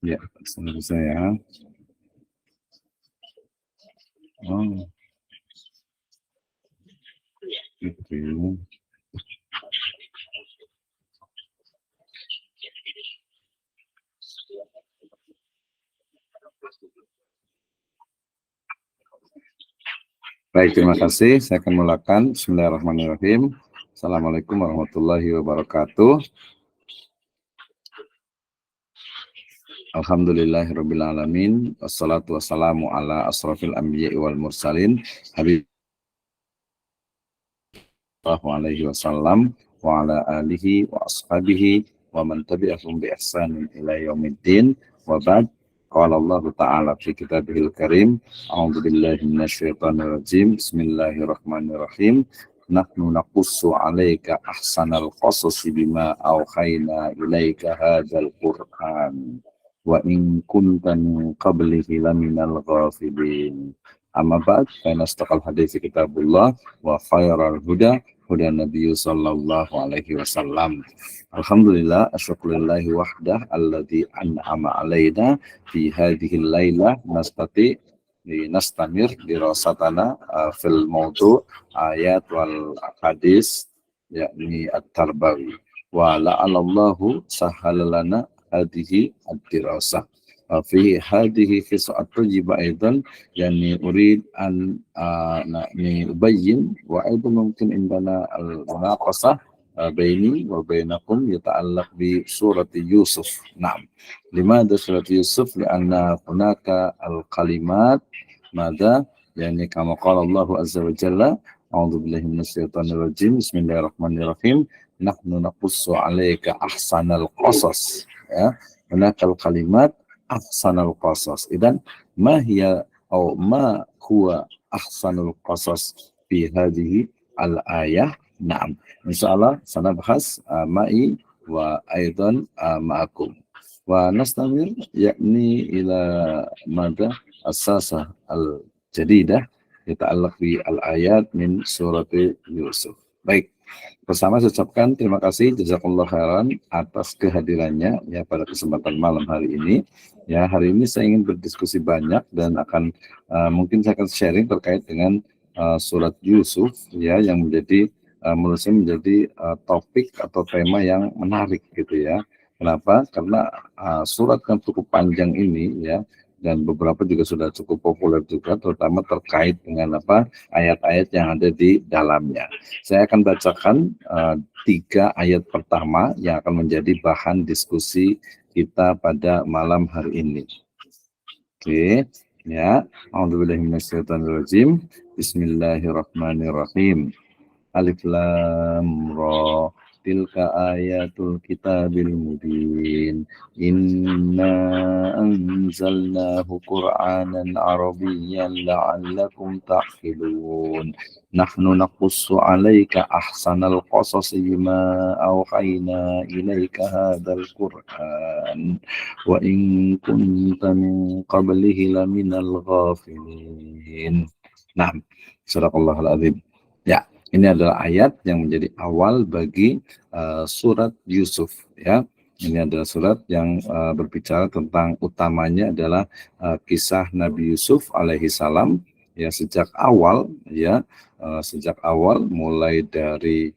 Ya, selesai ya. Oh, gitu. Baik, terima kasih. Saya akan mulakan. Bismillahirrahmanirrahim. Assalamualaikum warahmatullahi wabarakatuh. Alhamdulillahirabbil alamin. Wassalatu wassalamu ala asrofil anbiya'i wal mursalin. Habib alaihi wasallam wa ala alihi wa ashabihi wa man tabi'ahum bi ihsanin ila yaumiddin wa ba'd. Qala Allah Ta'ala fi kitabihil karim, a'udzu billahi minasyaitonir rajim. Bismillahirrahmanirrahim. Nahnu naqussu 'alaika ahsanal qasasi bima auhayna ilaika hadzal qur'an wa in kunta min qablihi laminal ghafilin. Amma ba'd, fa inastaqal hadithi kitabullah wa khairal huda huda Nabi sallallahu alaihi wasallam. Alhamdulillah, asyukurillahi wahdah alladzi an'ama alaina fi hadhil lailah nastamir dirasatana fil mawdu' ayat wal hadis yakni at-tarbawi wa la'alallahu sahalalana hadhihi ad-dirasah fi hadhihi qis'at tajiba aidan yani urid an ubayyin wa aidan mungkin indana al-munaqasah baini wa bainakum yata'allaq bi surati Yusuf. Naam. Limadha surati Yusuf? Lianna hunaka al-kalimat mada yani kama qala Allah azza wa jalla a'udzu billahi minasyaitonir rajim. Bismillahirrahmanirrahim. Nahnu naqussu 'alaika ahsanal qasas. Ya. Hunaka al-kalimat ahsanul qasas. Idan ma hiya atau ma huwa ahsanul qasas fi hadhihi al-ayah? Naam. Insyaallah sana bahas ma'i wa aidan ma'akum. Wa nastamir yakni ila mada asasah al-jadidah yata'allaq bi al-ayat min surati Yusuf. Baik. Pertama saya ucapkan terima kasih jazakallahu khairan atas kehadirannya ya pada kesempatan malam hari ini. Ya, hari ini saya ingin berdiskusi banyak dan akan mungkin saya akan sharing terkait dengan surat Yusuf ya yang menjadi menurut saya menjadi topik atau tema yang menarik gitu ya. Kenapa? Karena surat yang cukup panjang ini ya dan beberapa juga sudah cukup populer juga terutama terkait dengan ayat-ayat yang ada di dalamnya. Saya akan bacakan 3 ayat pertama yang akan menjadi bahan diskusi kita pada malam hari ini. Oke, ya. A'udzubillahi minasyaitonirrajim. Bismillahirrahmanirrahim. Alif lam ra. Tilka ayatul kitabil mubin. Inna anzalnahu Qur'anan Arabiyyan la'allakum ta'qilun. Nahnu naqussu 'alaika ahsanal qasasi bima awhayna ilaika hadzal Qur'an wa in kunta min qablihi laminal ghafilin. Nah, sadaqallahul azim. Ya, ini adalah ayat yang menjadi awal bagi surat Yusuf ya. Ini adalah surat yang berbicara tentang utamanya adalah kisah Nabi Yusuf alaihi salam ya sejak awal ya sejak awal mulai dari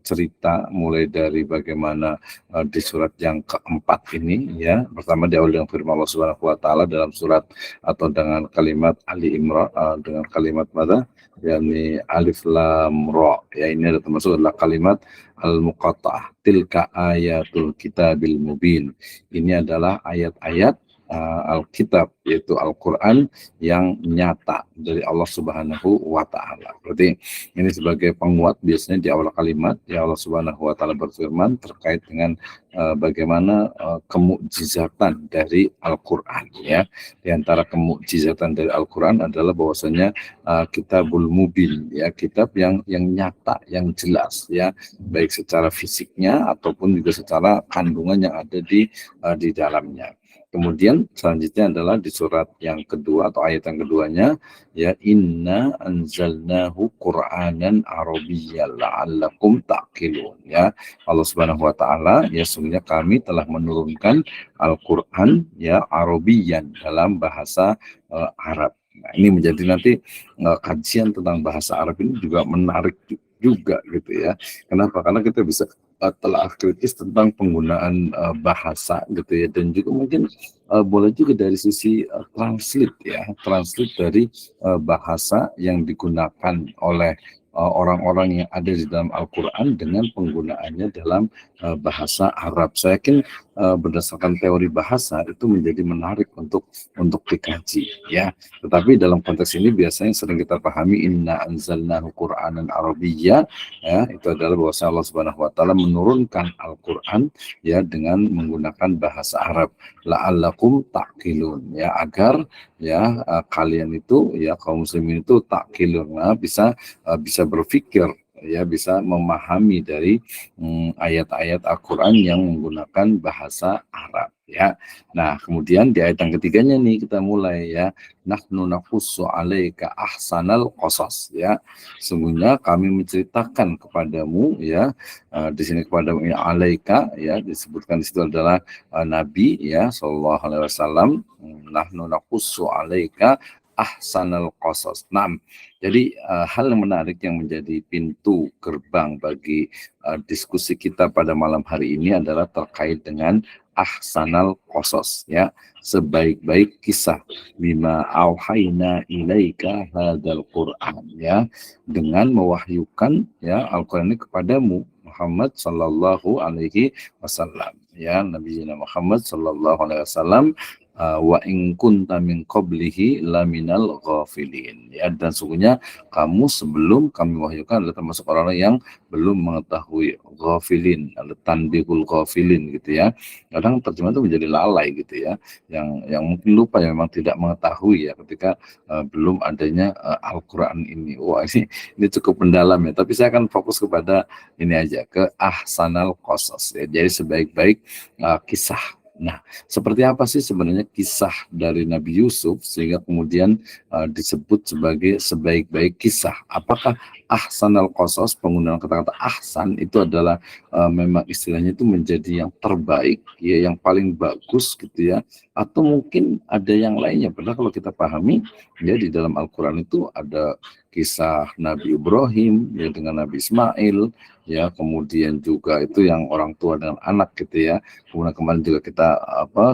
cerita mulai dari bagaimana di surat yang keempat ini ya pertama diawali dengan firman Allah Subhanahu wa taala dalam surat atau dengan kalimat Ali Imran dengan kalimat mana yakni alif lam ra ya ini ada termasuk adalah kalimat al-muqatta'ah tilka ayatul kitabil mubin ini adalah ayat-ayat Alkitab yaitu Al-Quran yang nyata dari Allah Subhanahu wa Ta'ala. Berarti ini sebagai penguat biasanya di awal kalimat ya Allah Subhanahu wa Ta'ala berfirman terkait dengan bagaimana kemukjizatan dari Al-Quran ya. Di antara kemukjizatan dari Al-Quran adalah bahwasanya kitabul mubin ya kitab yang nyata yang jelas ya baik secara fisiknya ataupun juga secara kandungan yang ada di dalamnya. Kemudian selanjutnya adalah di surat yang kedua atau ayat yang keduanya, ya inna anzalnahu qur'anan arabiyyan la'allakum ta'qilun, ya. Allah Subhanahu wa taala, ya sungguhnya kami telah menurunkan Al-Qur'an ya arabiyyan dalam bahasa Arab. Nah, ini menjadi nanti kajian tentang bahasa Arab ini juga menarik juga gitu ya. Kenapa? Karena kita bisa telah kritis tentang penggunaan bahasa gitu ya, dan juga mungkin boleh juga dari sisi translate ya, translate dari bahasa yang digunakan oleh orang-orang yang ada di dalam Al-Quran dengan penggunaannya dalam bahasa Arab. Saya yakin berdasarkan teori bahasa itu menjadi menarik untuk dikaji ya. Tetapi dalam konteks ini biasanya sering kita pahami inna anzalnahu Qur'anan Arabiyya, ya itu adalah bahwa Allah Subhanahu wa taala menurunkan Al-Qur'an ya dengan menggunakan bahasa Arab, la'allakum ta'qilun, ya agar ya kalian itu ya kaum muslimin itu ta'qilun, bisa berpikir, ya bisa memahami dari ayat-ayat Al-Qur'an yang menggunakan bahasa Arab ya. Nah, kemudian di ayat yang ketiganya nih kita mulai ya, nahnu naqussu 'alaika ahsanal qasas, ya. Sungguhnya kami menceritakan kepadamu ya, di sini kepadamu ya alaika ya disebutkan di situ adalah Nabi ya sallallahu alaihi wasallam, nahnu naqussu 'alaika ahsanal qasas. Nah, jadi hal yang menarik yang menjadi pintu gerbang bagi diskusi kita pada malam hari ini adalah terkait dengan ahsanal qasas ya, sebaik-baik kisah, bima auhayna ilaika hadzal Qur'an ya, dengan mewahyukan ya Al-Qur'an ini kepadamu Muhammad sallallahu alaihi wasallam ya, Nabi Muhammad sallallahu alaihi wasallam, wa in kunta min qablihi laminal ghafilin ya, dan sungguhnya kamu sebelum kami wahyukan adalah termasuk orang yang belum mengetahui, ghafilin, tanbihul ghafilin gitu ya. Kadang terjemah itu menjadi lalai gitu ya, yang mungkin lupa ya, memang tidak mengetahui ya ketika belum adanya Al-Qur'an ini. Wah, ini cukup mendalam ya, tapi saya akan fokus kepada ini aja, ke ahsanal qasas ya, jadi sebaik-baik kisah. Nah, seperti apa sih sebenarnya kisah dari Nabi Yusuf sehingga kemudian disebut sebagai sebaik-baik kisah? Apakah ahsanal qasas, penggunaan kata-kata ahsan itu adalah memang istilahnya itu menjadi yang terbaik ya, yang paling bagus gitu ya, atau mungkin ada yang lainnya? Padahal kalau kita pahami ya, di dalam Al-Qur'an itu ada kisah Nabi Ibrahim ya dengan Nabi Ismail ya, kemudian juga itu yang orang tua dengan anak gitu ya. Kemudian kemarin juga kita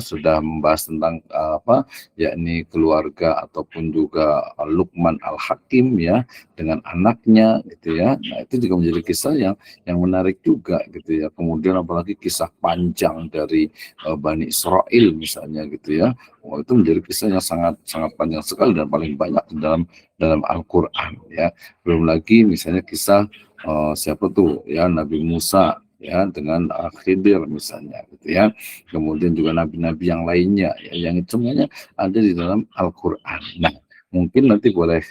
sudah membahas tentang yakni keluarga ataupun juga Luqman Al-Hakim ya dengan anaknya gitu ya. Nah, itu juga menjadi kisah yang menarik juga gitu ya. Kemudian apalagi kisah panjang dari Bani Israel misalnya gitu ya. Oh, itu menjadi kisah yang sangat sangat panjang sekali dan paling banyak dalam Al-Qur'an ya. Belum lagi misalnya kisah siapa tuh ya, Nabi Musa ya dengan Khidir misalnya gitu ya. Kemudian juga nabi-nabi yang lainnya ya, yang semuanya ada di dalam Al-Qur'an. Nah, mungkin nanti boleh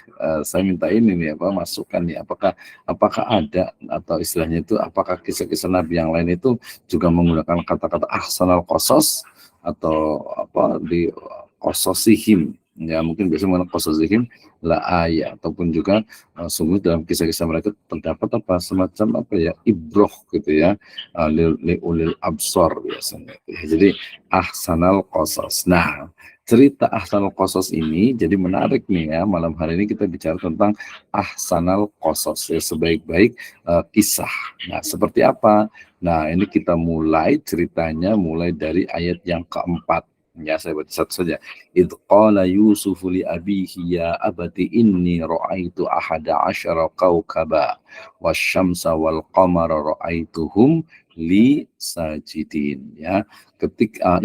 saya minta ini nih masukan nih, apakah ada atau istilahnya itu apakah kisah-kisah nabi yang lain itu juga menggunakan kata-kata ahsanal qasas atau di qasasihim ya, mungkin biasanya menggunakan qasasihim la ayat, ataupun juga sungguh dalam kisah-kisah mereka terdapat semacam ibroh gitu ya, ulil absor biasanya ya. Jadi ahsanal qasas. Nah, cerita ahsanal qasas ini jadi menarik nih ya, malam hari ini kita bicara tentang ahsanal qasas ya, sebaik-baik kisah. Nah, seperti apa? Nah, ini kita mulai ceritanya mulai dari ayat yang keempat. Ya, saya baca satu saja. Idh qala Yusufu li abihi ya abati inni ra'aitu ahada asyara kawkaba wasyamsa wal qamara ra'aituhum li sajidin. Ya,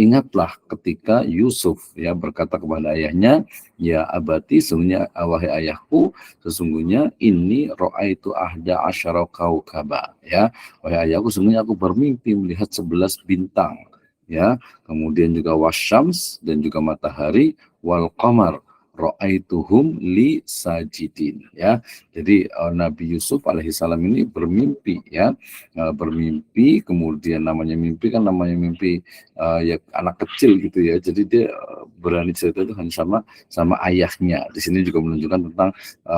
ingatlah ketika Yusuf ya berkata kepada ayahnya, ya abati, sesungguhnya wahai ayahku, sesungguhnya ini ra'aitu ahada asyara kawkaba ya, wahai ayahku, sesungguhnya aku bermimpi melihat 11 bintang ya, kemudian juga wasyams, dan juga matahari, wal qamar ra'aituhum li sajidin, ya. Jadi Nabi Yusuf alaihissalam ini bermimpi, ya, bermimpi, kemudian namanya mimpi ya anak kecil gitu ya. Jadi dia berani cerita itu hanya sama ayahnya. Di sini juga menunjukkan tentang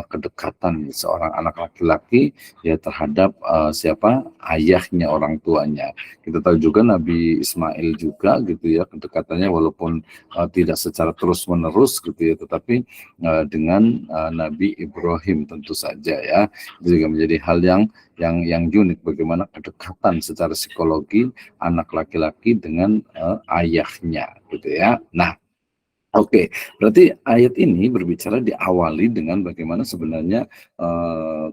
kedekatan seorang anak laki-laki ya terhadap siapa ayahnya, orang tuanya. Kita tahu juga Nabi Ismail juga gitu ya, kedekatannya walaupun tidak secara terus menerus gitu ya, tetapi dengan Nabi Ibrahim tentu saja, ya. Itu juga menjadi hal yang unik, bagaimana kedekatan secara psikologi anak laki-laki dengan ayahnya gitu ya. Nah, oke, berarti ayat ini berbicara diawali dengan bagaimana sebenarnya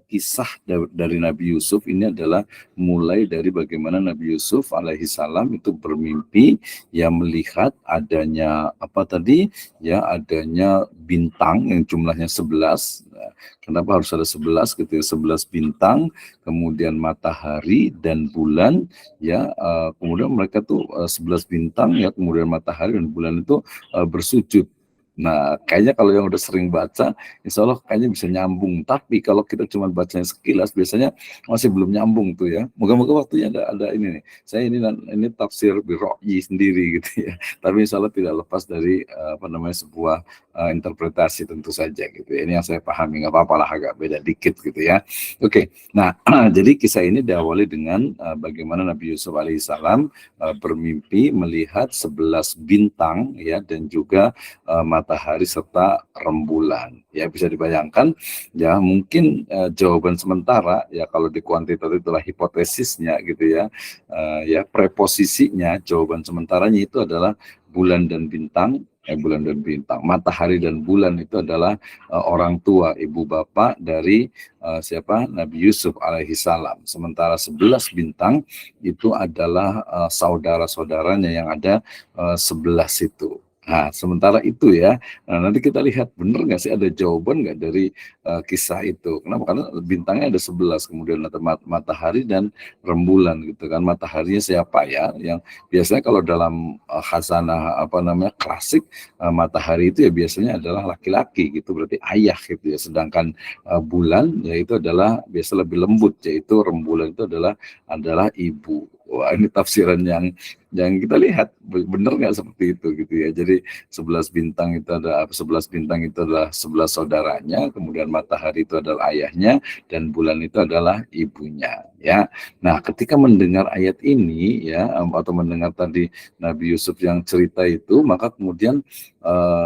kisah dari Nabi Yusuf ini adalah mulai dari bagaimana Nabi Yusuf alaihissalam itu bermimpi, ya, melihat adanya apa tadi, ya, adanya bintang yang jumlahnya 11. Nah, kenapa harus ada 11 gitu ya, 11 bintang, kemudian matahari dan bulan, ya, kemudian mereka tuh 11 bintang, ya, kemudian matahari dan bulan itu bersujud. Nah, kayaknya kalau yang udah sering baca, insya Allah kayaknya bisa nyambung. Tapi kalau kita cuma bacanya sekilas, biasanya masih belum nyambung tuh, ya. Moga-moga waktunya ada ini nih. Saya ini tafsir birro'yi sendiri gitu ya. Tapi insya Allah tidak lepas dari sebuah interpretasi tentu saja gitu ya. Ini yang saya pahami, nggak apa-apa lah agak beda dikit gitu ya. Oke, nah jadi kisah ini diawali dengan bagaimana Nabi Yusuf alaihissalam bermimpi melihat 11 bintang, ya, dan juga matahari serta rembulan. Ya, bisa dibayangkan, ya, mungkin jawaban sementara, ya, kalau di kuantitatif itulah hipotesisnya gitu ya. Ya, preposisinya, jawaban sementaranya itu adalah bulan dan bintang. Bulan dan bintang, matahari dan bulan itu adalah orang tua, ibu bapak dari siapa, Nabi Yusuf alaihissalam. Sementara 11 bintang itu adalah saudara-saudaranya yang ada 11 itu. Nah, sementara itu, ya, nah, nanti kita lihat benar nggak sih ada jawaban nggak dari kisah itu. Kenapa? Karena bintangnya ada 11, kemudian ada matahari dan rembulan gitu kan. Mataharinya siapa, ya? Yang biasanya kalau dalam khazanah klasik, matahari itu ya biasanya adalah laki-laki gitu, berarti ayah gitu ya. Sedangkan bulan yaitu adalah biasa lebih lembut, yaitu rembulan itu adalah ibu. Wah, ini tafsiran yang kita lihat benar nggak seperti itu gitu ya. Jadi 11 bintang itu ada 11 bintang itu adalah 11 saudaranya, kemudian matahari itu adalah ayahnya, dan bulan itu adalah ibunya, ya. Nah, ketika mendengar ayat ini, ya, atau mendengar tadi Nabi Yusuf yang cerita itu, maka kemudian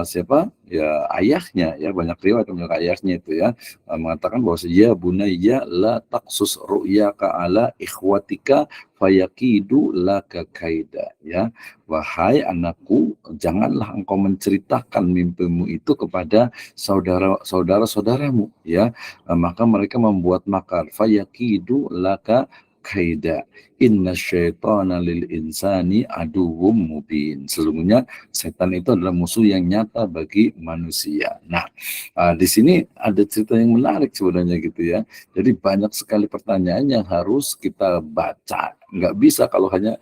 siapa, ya, ayahnya, ya, banyak riwayat tentang ayahnya itu, ya, mengatakan bahwa ya bunayya la taqsus ru'yaka ala ikhwatika fayakidu laka kaida, ya, wahai anakku, janganlah engkau menceritakan mimpimu itu kepada saudaramu, ya, maka mereka membuat makar, fayakidu laka kaida, inna syaitana lil insani aduwwum mubin. Sesungguhnya setan itu adalah musuh yang nyata bagi manusia. Nah, di sini ada cerita yang menarik sebenarnya gitu ya. Jadi banyak sekali pertanyaan yang harus kita baca. Nggak bisa kalau hanya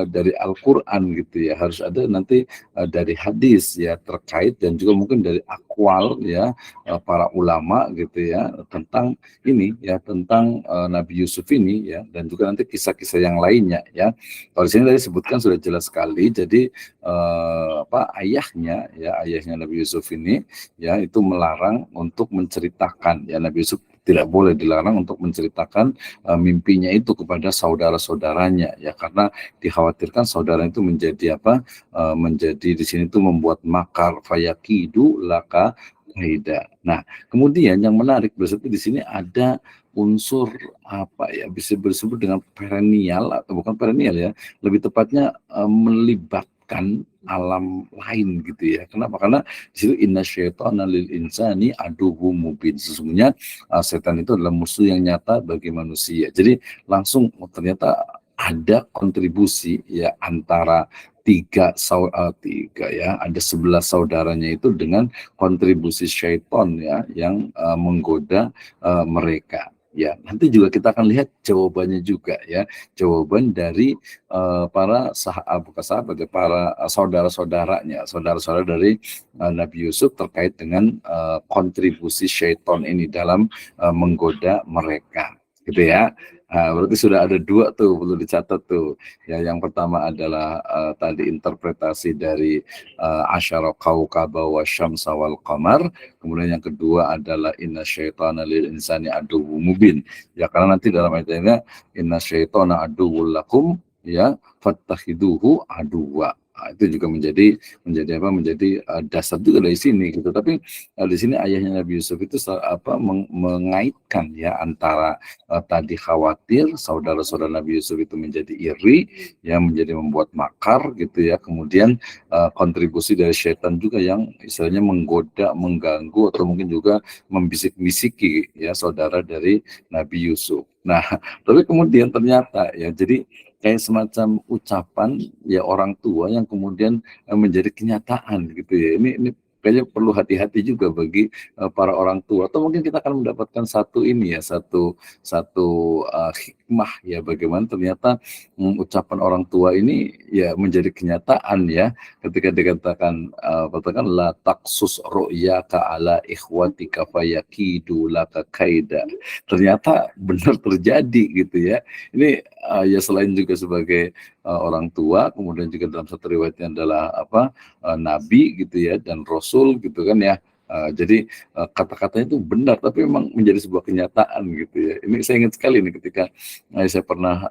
dari Al-Quran gitu ya. Harus ada nanti dari hadis, ya, terkait, dan juga mungkin dari akwal, ya, para ulama gitu ya, tentang ini, ya, tentang Nabi Yusuf ini, ya, dan juga nanti kisah-kisah yang lainnya, ya. Kalau di sini tadi sebutkan sudah jelas sekali. Jadi ayahnya Nabi Yusuf ini, ya, itu melarang untuk menceritakan, ya, Nabi Yusuf tidak boleh dilarang untuk menceritakan mimpinya itu kepada saudara-saudaranya, ya, karena dikhawatirkan saudara itu menjadi menjadi di sini itu membuat makar, fayakidu laka kaida. Nah, kemudian yang menarik berarti di sini ada unsur bisa disebut dengan perennial, atau bukan perennial, ya, lebih tepatnya melibatkan alam lain gitu ya. Kenapa? Karena di situ inna syaitana lil insani aduwwum mubin. Sesungguhnya setan itu adalah musuh yang nyata bagi manusia. Jadi langsung ternyata ada kontribusi, ya, antara tiga, ya, ada 11 saudaranya itu dengan kontribusi syaitan, ya, yang menggoda mereka. Ya, nanti juga kita akan lihat jawabannya juga ya, jawaban dari para bukan sahabat ya, para saudara-saudaranya, saudara-saudara dari Nabi Yusuf terkait dengan kontribusi syaitan ini dalam menggoda mereka, gitu ya. Berarti sudah ada dua tuh, perlu dicatat tuh. Ya, yang pertama adalah tadi interpretasi dari asyara kaukaba wa syamsa wal qamar. Kemudian yang kedua adalah inna syaitana lil insani aduwwum mubin. Ya, karena nanti dalam ayatnya inna syaitana aduwwul lakum ya fattakhiduhu aduwwa. Itu juga menjadi dasar juga dari sini gitu. Tapi di sini ayahnya Nabi Yusuf itu mengaitkan ya antara tadi khawatir saudara-saudara Nabi Yusuf itu menjadi iri, ya menjadi membuat makar gitu ya. Kemudian kontribusi dari syaitan juga yang istilahnya menggoda, mengganggu atau mungkin juga membisik-bisiki ya saudara dari Nabi Yusuf. Nah, tapi kemudian ternyata ya jadi kayak semacam ucapan ya orang tua yang kemudian menjadi kenyataan gitu ya. Ini kayaknya perlu hati-hati juga bagi para orang tua, atau mungkin kita akan mendapatkan satu hikmah ya, bagaimana ternyata ucapan orang tua ini ya menjadi kenyataan ya, ketika dikatakan katakan la taksus ru'yaka ala ikhwatika fayakidu laka kaida. Ternyata benar terjadi gitu ya. Ini ya selain juga sebagai orang tua, kemudian juga dalam satu riwayatnya adalah nabi gitu ya, dan rasul gitu kan ya. Jadi kata-katanya itu benar, tapi memang menjadi sebuah kenyataan gitu ya. Ini saya ingat sekali nih ketika saya pernah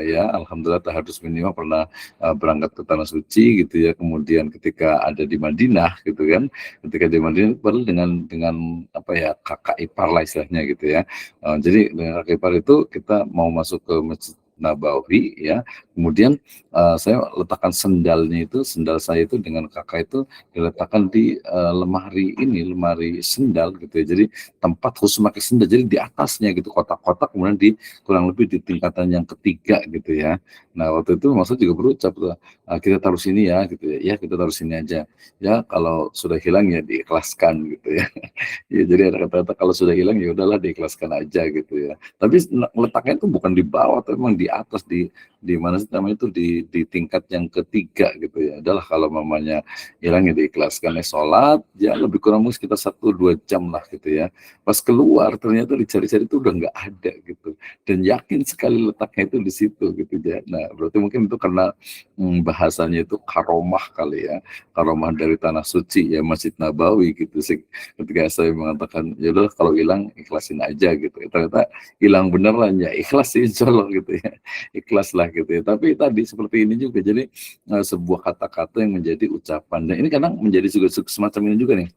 ya alhamdulillah tahadus minimal pernah berangkat ke tanah suci gitu ya. Kemudian ketika ada di Madinah gitu kan, ketika di Madinah baru dengan apa ya, kakak ipar lah istilahnya gitu ya. Jadi dengan kakak ipar itu kita mau masuk ke Masjid Nabawi ya, kemudian saya letakkan sendal saya itu dengan kakak itu diletakkan di lemari sendal gitu ya. Jadi tempat khusus pakai sendal, jadi di atasnya gitu kotak-kotak, kemudian di kurang lebih di tingkatan yang ketiga gitu ya. Nah waktu itu maksud juga berucap kita taruh sini ya gitu ya, ya kita taruh sini aja ya, kalau sudah hilang ya diikhlaskan gitu ya. Ya, jadi ada kata-kata kalau sudah hilang ya udahlah diikhlaskan aja gitu ya. Tapi letaknya itu bukan di bawah, tapi memang di atas, di mana sih namanya itu, di tingkat yang ketiga gitu ya. Adalah kalau mamanya hilang ya diikhlaskan, sholat ya lebih kurang mungkin sekitar 1-2 jam lah gitu ya. Pas keluar ternyata dicari-cari itu udah nggak ada gitu, dan yakin sekali letaknya itu di situ gitu ya. Nah berarti mungkin itu karena bahasanya itu karomah kali ya, karomah dari tanah suci ya, Masjid Nabawi gitu sih. Ketika saya mengatakan ya udah kalau hilang ikhlasin aja gitu, ternyata hilang beneran ya, ikhlas sih insya Allah gitu ya, ikhlas lah gitu ya. Tapi tadi seperti ini juga, jadi sebuah kata-kata yang menjadi ucapan, dan ini kadang menjadi juga semacam ini juga nih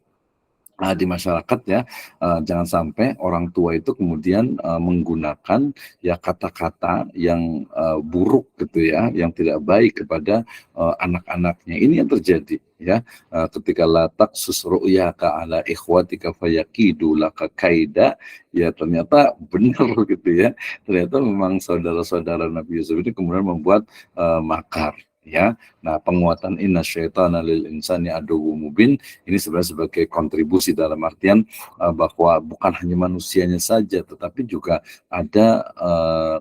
di masyarakat ya. Jangan sampai orang tua itu kemudian menggunakan ya kata-kata yang buruk gitu ya, yang tidak baik kepada anak-anaknya. Ini yang terjadi ya, ketika latak susru'yaka ala ikhwatika fayakidu laka kaida, ya ternyata benar gitu ya, ternyata memang saudara-saudara Nabi Yusuf ini kemudian membuat makar ya. Nah penguatan inna syaitana lil insani aduwwum mubin ini sebenarnya sebagai kontribusi dalam artian bahwa bukan hanya manusianya saja, tetapi juga ada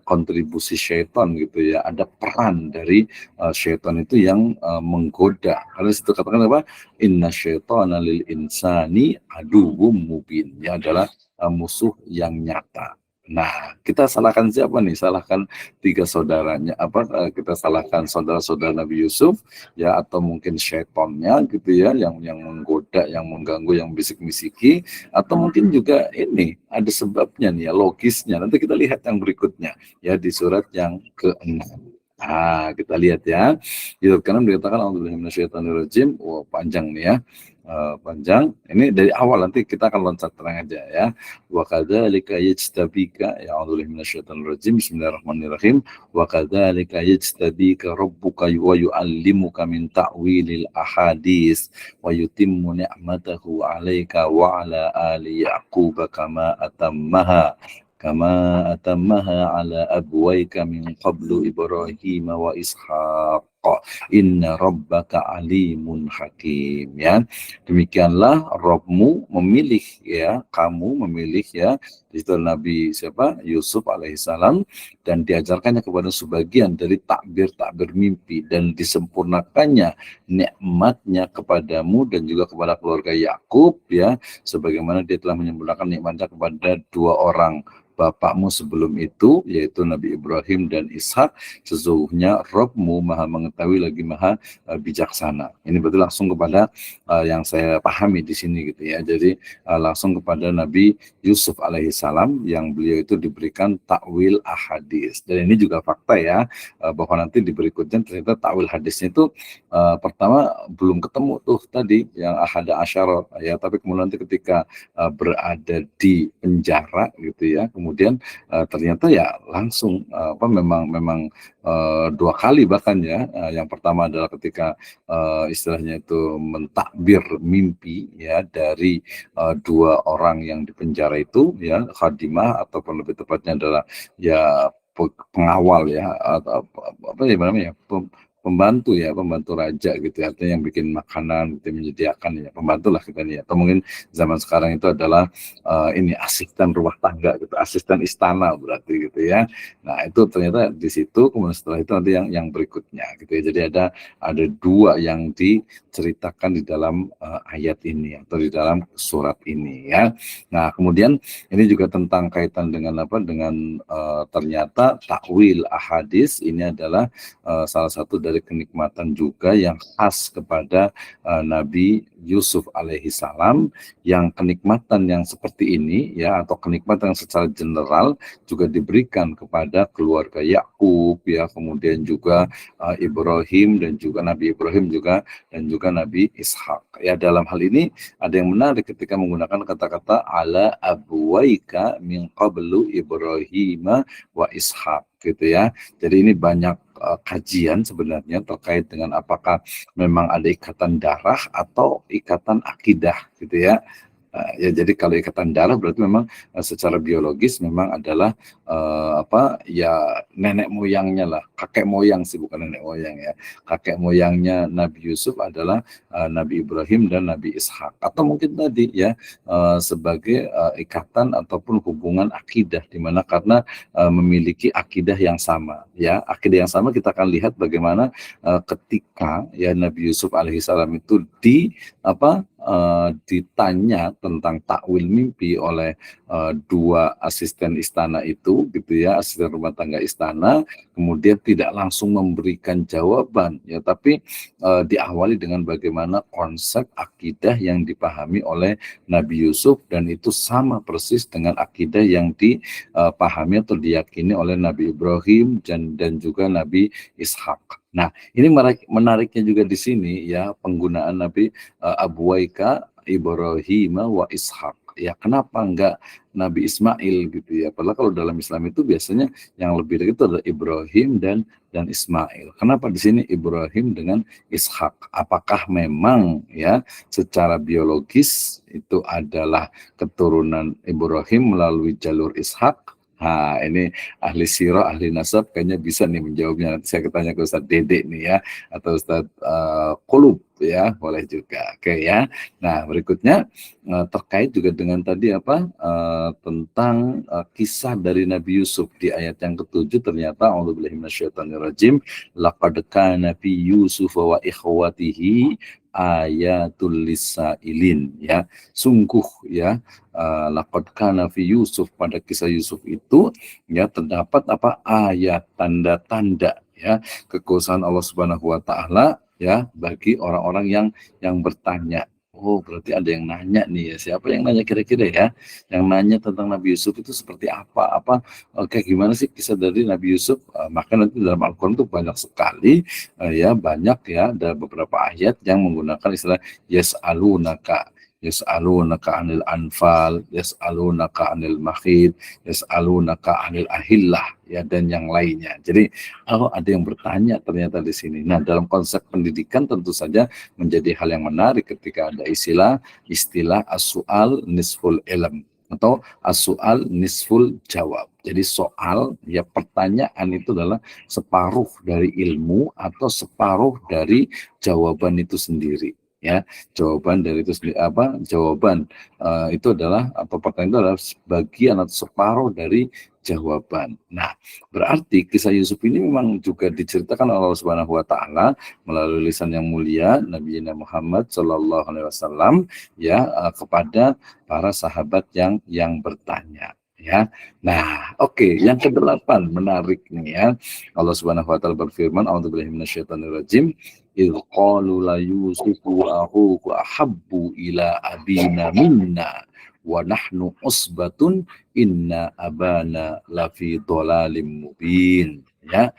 kontribusi syaitan gitu ya, ada peran dari syaitan itu yang menggoda. Karena situ katakan apa? Inna syaitana lil insani aduwwum mubin, ya adalah musuh yang nyata. Nah, kita salahkan siapa nih? Salahkan tiga saudaranya, kita salahkan saudara-saudara Nabi Yusuf ya, atau mungkin syaitonnya gitu ya, yang menggoda, yang mengganggu, yang bisik-bisiki, atau mungkin juga ini ada sebabnya nih ya, logisnya. Nanti kita lihat yang berikutnya ya di surat yang ke-6. Kita lihat ya. Di surat ke-6 dikatakan a'udzubillahi minasyaitonirrajim. Wah, panjang nih ya. Panjang. Ini dari awal, nanti kita akan loncat terang aja ya. Wa kadzalika yajtabika, ya a'udzubillahi minasyaitonirrajim. Bismillahirrahmanirrahim. Wa kadzalika yajtabika rabbuka wa yu'allimuka min ta'wilil ahadits wa yutimmu ni'matahu 'alaika wa 'ala ali yaqub kama atammaha 'ala abwaika min qablu Ibrahim wa Ishaq. Inna rabbaka alimun hakim, ya. Demikianlah Rabbmu memilih, ya, kamu memilih, ya, itu Nabi siapa? Yusuf alaihissalam, dan diajarkannya kepada sebagian dari takbir-takbir mimpi dan disempurnakannya nikmatnya kepadamu dan juga kepada keluarga Yakub, ya, sebagaimana dia telah menyempurnakan nikmatnya kepada dua orang bapakmu sebelum itu, yaitu Nabi Ibrahim dan Ishak. Sesungguhnya Rabbmu maha mengetahui lagi maha bijaksana. Ini betul langsung kepada yang saya pahami di sini gitu ya. Jadi langsung kepada Nabi Yusuf alaihissalam yang beliau itu diberikan takwil ahadis. Dan ini juga fakta ya, bahwa nanti di berikutnya ternyata takwil hadisnya itu pertama belum ketemu tuh tadi yang ahada asyara ya, tapi kemudian nanti ketika berada di penjara gitu ya, kemudian ternyata ya langsung memang dua kali bahkan ya. Yang pertama adalah ketika istilahnya itu mentakbir mimpi ya dari dua orang yang di penjara itu ya, khadimah ataupun lebih tepatnya adalah ya pengawal ya, atau apa ya namanya, pembantu ya, pembantu raja gitu ya, artinya yang bikin makanan gitu, menyediakan ya, pembantu lah kita nih, atau mungkin zaman sekarang itu adalah ini asisten rumah tangga gitu, asisten istana berarti gitu ya. Nah itu ternyata di situ, kemudian setelah itu nanti yang berikutnya gitu ya. Jadi ada dua yang diceritakan di dalam ayat ini atau di dalam surat ini ya. Nah kemudian ini juga tentang kaitan dengan apa, dengan ternyata takwil ahadis ini adalah salah satu dari kenikmatan juga yang khas kepada Nabi Yusuf alaihissalam, yang kenikmatan yang seperti ini ya, atau kenikmatan yang secara general juga diberikan kepada keluarga Yakub ya, kemudian juga Ibrahim dan juga Nabi Ibrahim juga, dan juga Nabi Ishak ya. Dalam hal ini ada yang menarik ketika menggunakan kata-kata ala abuwaika min qablu Ibrahim wa Ishak gitu ya. Jadi ini banyak kajian sebenarnya terkait dengan apakah memang ada ikatan darah atau ikatan akidah gitu ya. Ya jadi kalau ikatan darah berarti memang secara biologis memang adalah apa ya, nenek moyangnya lah, kakek moyang sih, bukan nenek moyang ya, kakek moyangnya Nabi Yusuf adalah Nabi Ibrahim dan Nabi Ishak, atau mungkin tadi ya sebagai ikatan ataupun hubungan akidah, di mana karena memiliki akidah yang sama ya. Akidah yang sama kita akan lihat bagaimana ketika ya Nabi Yusuf alaihissalam itu ditanya tentang takwil mimpi oleh dua asisten istana itu gitu ya, asisten rumah tangga istana, kemudian tidak langsung memberikan jawaban ya, tapi diawali dengan bagaimana konsep akidah yang dipahami oleh Nabi Yusuf, dan itu sama persis dengan akidah yang dipahami atau diyakini oleh Nabi Ibrahim dan juga Nabi Ishak. Nah, ini menariknya juga di sini ya, penggunaan Nabi Abuwaika Ibrahim wa Ishak. Ya kenapa enggak Nabi Ismail gitu ya? Padahal kalau dalam Islam itu biasanya yang lebih dekat itu adalah Ibrahim dan Ismail. Kenapa di sini Ibrahim dengan Ishak? Apakah memang ya secara biologis itu adalah keturunan Ibrahim melalui jalur Ishak? Nah, ini ahli sirah, ahli nasab kayaknya bisa nih menjawabnya. Nanti saya tanya ke Ustadz Dede nih ya, atau Ustadz Qulub ya, boleh juga. Oke ya. Nah, berikutnya terkait juga dengan tadi tentang kisah dari Nabi Yusuf di ayat yang ke-7, ternyata a'udzubillahi minasyaitonirrajim, laqad kana fi Yusuf wa ikhwatihi ayatul lisailin ya. Sungguh ya, laqad kana fi Yusuf, pada kisah Yusuf itu ya terdapat ayat, tanda-tanda ya kekuasaan Allah Subhanahu wa taala ya bagi orang-orang yang bertanya. Oh, berarti ada yang nanya nih ya. Siapa yang nanya kira-kira ya? Yang nanya tentang Nabi Yusuf itu seperti apa? Kayak gimana sih kisah dari Nabi Yusuf? Maka nanti dalam Al-Qur'an itu banyak sekali ya, banyak ya, ada beberapa ayat yang menggunakan istilah yas'alunaka anil anfal, yas'alunaka anil mahid, yas'alunaka anil ahillah ya, dan yang lainnya. Jadi ada yang bertanya ternyata di sini. Nah, dalam konsep pendidikan tentu saja menjadi hal yang menarik ketika ada istilah as-su'al nisful ilm atau as-su'al nisful jawab. Jadi soal, ya pertanyaan itu adalah separuh dari ilmu atau separuh dari jawaban itu sendiri. Ya, jawaban dari itu sendiri apa? Jawaban itu adalah atau pertanyaan itu adalah sebagian atau separuh dari jawaban. Nah, berarti kisah Yusuf ini memang juga diceritakan oleh Allah Subhanahu wa taala melalui lisan yang mulia Nabi Muhammad Shallallahu alaihi wasallam ya kepada para sahabat yang bertanya ya. Nah, oke, yang kedelapan menarik nih ya. Allah Subhanahu wa taala berfirman, "A'udzubillahi minasyaitonirrajim. Idz qalu la yusufu akhu ahabbu ila abina minna wa nahnu usbatun inna abana lafi dhalalim mubin." Ya.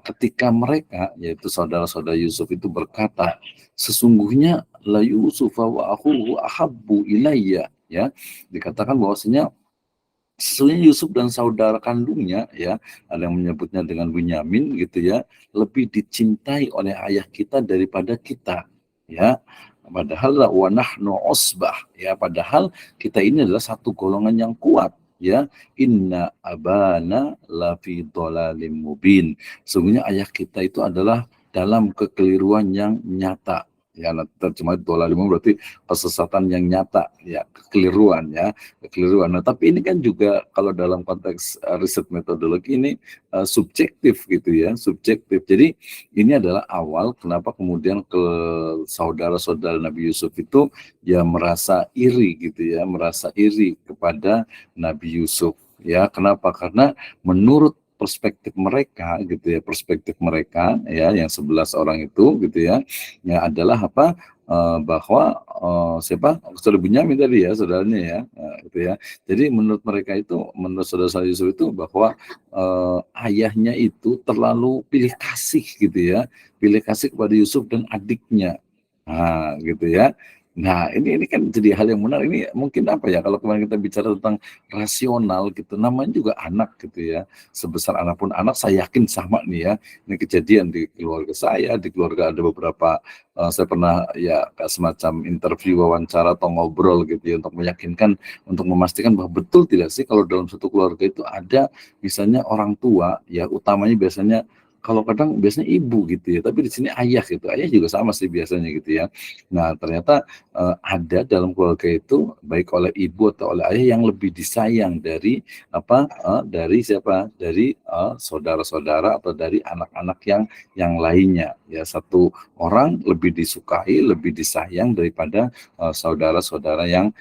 Ketika mereka yaitu saudara-saudara Yusuf itu berkata, sesungguhnya la Yusuf wa akhuhu ahabbu ilayya, ya, dikatakan bahwasanya sesungguhnya Yusuf dan saudara kandungnya, ya, ada yang menyebutnya dengan Bunyamin gitu ya, lebih dicintai oleh ayah kita daripada kita, ya. Padahal wa nahnu usbah, ya, padahal kita ini adalah satu golongan yang kuat, ya. Inna abana lafi dhalalim mubin. Sesungguhnya ayah kita itu adalah dalam kekeliruan yang nyata. Ya, terjemah dhalalim berarti kesesatan yang nyata, ya, kekeliruan, ya, kekeliruan. Nah, tapi ini kan juga kalau dalam konteks riset metodologi ini subjektif gitu ya, subjektif. Jadi ini adalah awal kenapa kemudian ke saudara-saudara Nabi Yusuf itu ya merasa iri gitu ya, merasa iri kepada Nabi Yusuf. Ya, kenapa? Karena menurut perspektif mereka gitu ya, perspektif mereka ya yang 11 orang itu gitu ya, ya adalah apa? Bahwa siapa? Saudara Bunyamin tadi ya, saudaranya ya, gitu ya. Jadi menurut mereka itu, menurut saudara Yusuf itu bahwa ayahnya itu terlalu pilih kasih gitu ya, pilih kasih kepada Yusuf dan adiknya. Nah, gitu ya. Nah, ini kan jadi hal yang menarik. Ini mungkin apa ya, kalau kemarin kita bicara tentang rasional gitu, namanya juga anak gitu ya. Sebesar anak pun anak, saya yakin sama nih ya. Ini kejadian di keluarga saya, di keluarga ada beberapa, saya pernah ya semacam interview, wawancara atau ngobrol gitu ya, untuk meyakinkan, untuk memastikan bahwa betul tidak sih kalau dalam satu keluarga itu ada misalnya orang tua, ya utamanya biasanya kalau kadang biasanya ibu gitu ya, tapi di sini ayah gitu, ayah juga sama sih biasanya gitu ya. Nah ternyata ada dalam keluarga itu baik oleh ibu atau oleh ayah yang lebih disayang dari apa, dari siapa? Dari saudara-saudara atau dari anak-anak yang lainnya. Ya, satu orang lebih disukai, lebih disayang daripada saudara-saudara yang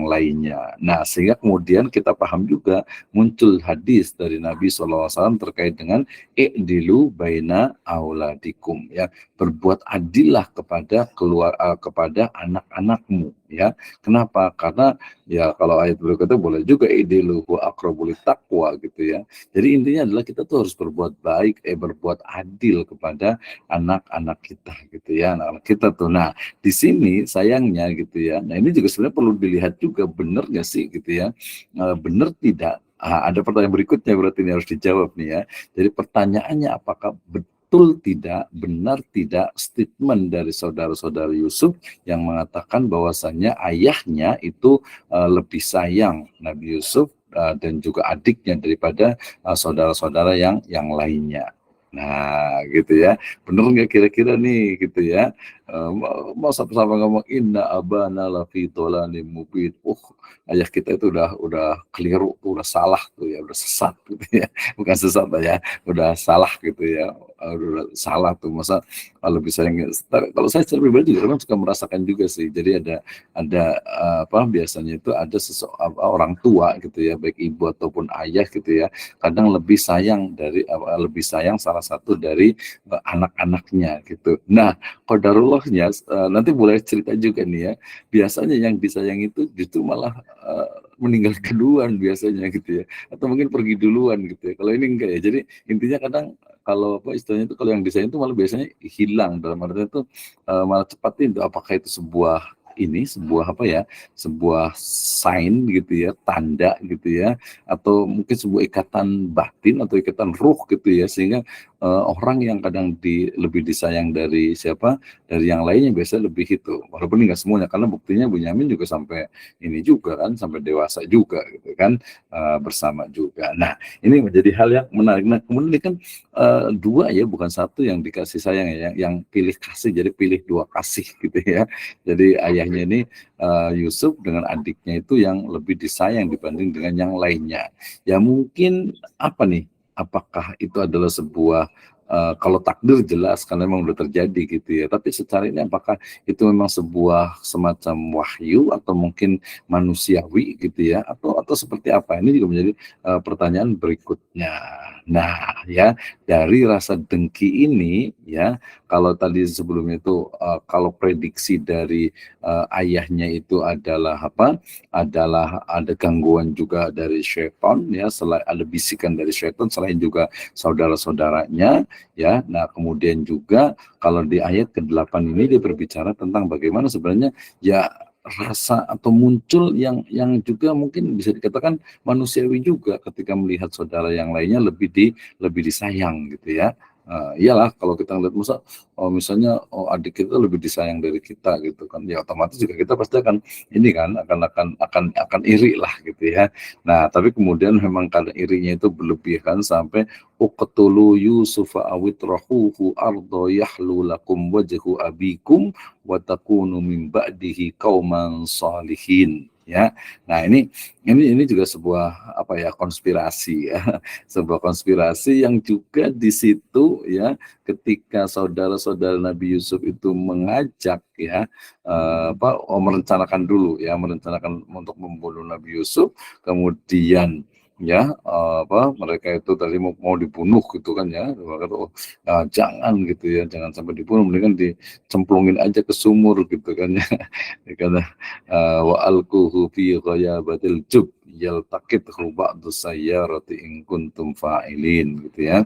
lainnya. Nah, sehingga kemudian kita paham juga muncul hadis dari Nabi SAW terkait dengan i'dilu baina auladikum, ya, berbuat adillah kepada anak-anakmu, ya. Kenapa? Karena ya kalau ayat berikutnya boleh juga i'dilu wa aqrabu taqwa gitu ya. Jadi intinya adalah kita tuh harus berbuat baik, berbuat adil kepada anak-anak kita gitu ya, anak-anak kita tuh. Nah, di sini sayangnya gitu ya. Nah, ini juga sebenarnya perlu dilihat juga benar nggak sih gitu ya. Benar tidak? Ada pertanyaan berikutnya berarti ini harus dijawab nih ya. Jadi pertanyaannya apakah betul tidak, benar tidak statement dari saudara-saudara Yusuf yang mengatakan bahwasannya ayahnya itu lebih sayang Nabi Yusuf dan juga adiknya daripada saudara-saudara yang lainnya. Nah, gitu ya. Bener nggak kira-kira nih, gitu ya. Mau sama-sama ngomong inna abana lafi dhalalim mubin. Ayah kita itu udah keliru, udah salah tuh ya, udah sesat gitu ya. Bukan sesat ya, udah salah gitu ya. Udah salah tuh, masa lebih sayang. Kalau saya secara pribadi juga memang suka merasakan juga sih. Jadi ada apa biasanya itu ada orang tua gitu ya, baik ibu ataupun ayah gitu ya, kadang lebih sayang lebih sayang salah satu dari anak-anaknya gitu. Nah, qadarullahnya nanti boleh cerita juga nih ya. Biasanya yang disayang itu justru malah meninggal duluan biasanya gitu ya. Atau mungkin pergi duluan gitu ya. Kalau ini enggak ya. Jadi intinya kadang kalau apa istilahnya itu kalau yang disayang itu malah biasanya hilang, dalam artinya itu malah cepat itu, apakah itu sebuah apa ya, sebuah sign gitu ya, tanda gitu ya, atau mungkin sebuah ikatan batin atau ikatan ruh gitu ya, sehingga orang yang kadang lebih disayang dari siapa, dari yang lainnya biasanya lebih itu. Walaupun nggak semuanya, karena buktinya Bunyamin juga sampai ini juga kan, sampai dewasa juga gitu kan, bersama juga. Nah, ini menjadi hal yang menarik. Nah, kemudian ini kan dua ya, bukan satu yang dikasih sayang ya, yang pilih kasih, jadi pilih dua kasih gitu ya. Jadi ayahnya ini Yusuf dengan adiknya itu yang lebih disayang dibanding dengan yang lainnya. Ya mungkin apa nih? Apakah itu adalah sebuah kalau takdir jelas karena memang udah terjadi gitu ya. Tapi secara ini apakah itu memang sebuah semacam wahyu atau mungkin manusiawi gitu ya, atau seperti apa? Ini juga menjadi pertanyaan berikutnya. Nah, ya dari rasa dengki ini ya, kalau tadi sebelumnya itu kalau prediksi dari ayahnya itu adalah apa? Adalah ada gangguan juga dari syaitan ya, selain ada bisikan dari syaitan, selain juga saudara-saudaranya ya. Nah, kemudian juga kalau di ayat ke-8 ini dia berbicara tentang bagaimana sebenarnya ya rasa atau muncul yang juga mungkin bisa dikatakan manusiawi juga ketika melihat saudara yang lainnya lebih disayang gitu ya. Iyalah kalau kita ngeliat misalnya adik kita lebih disayang dari kita gitu kan, ya otomatis juga kita pasti akan ini kan akan iri lah gitu ya. Nah, tapi kemudian memang karena irinya itu berlebihan sampai uqtulu yusufa awitrahuhu ardo yahlu lakum wajhu abikum wa takunu min ba'dihi qauman salihin ya. Nah, ini juga sebuah apa ya, konspirasi ya. Sebuah konspirasi yang juga di situ ya, ketika saudara-saudara Nabi Yusuf itu mengajak ya merencanakan untuk membunuh Nabi Yusuf, kemudian ya mereka itu tadi mau dibunuh gitu kan ya, kata, jangan gitu ya, jangan sampai dibunuh, mendingan dicemplungin aja ke sumur gitu kan ya. Karena wa alquhu fi ghayabatil jub yaltaqithu ba'du sayyarati in kuntum fa'ilin gitu ya.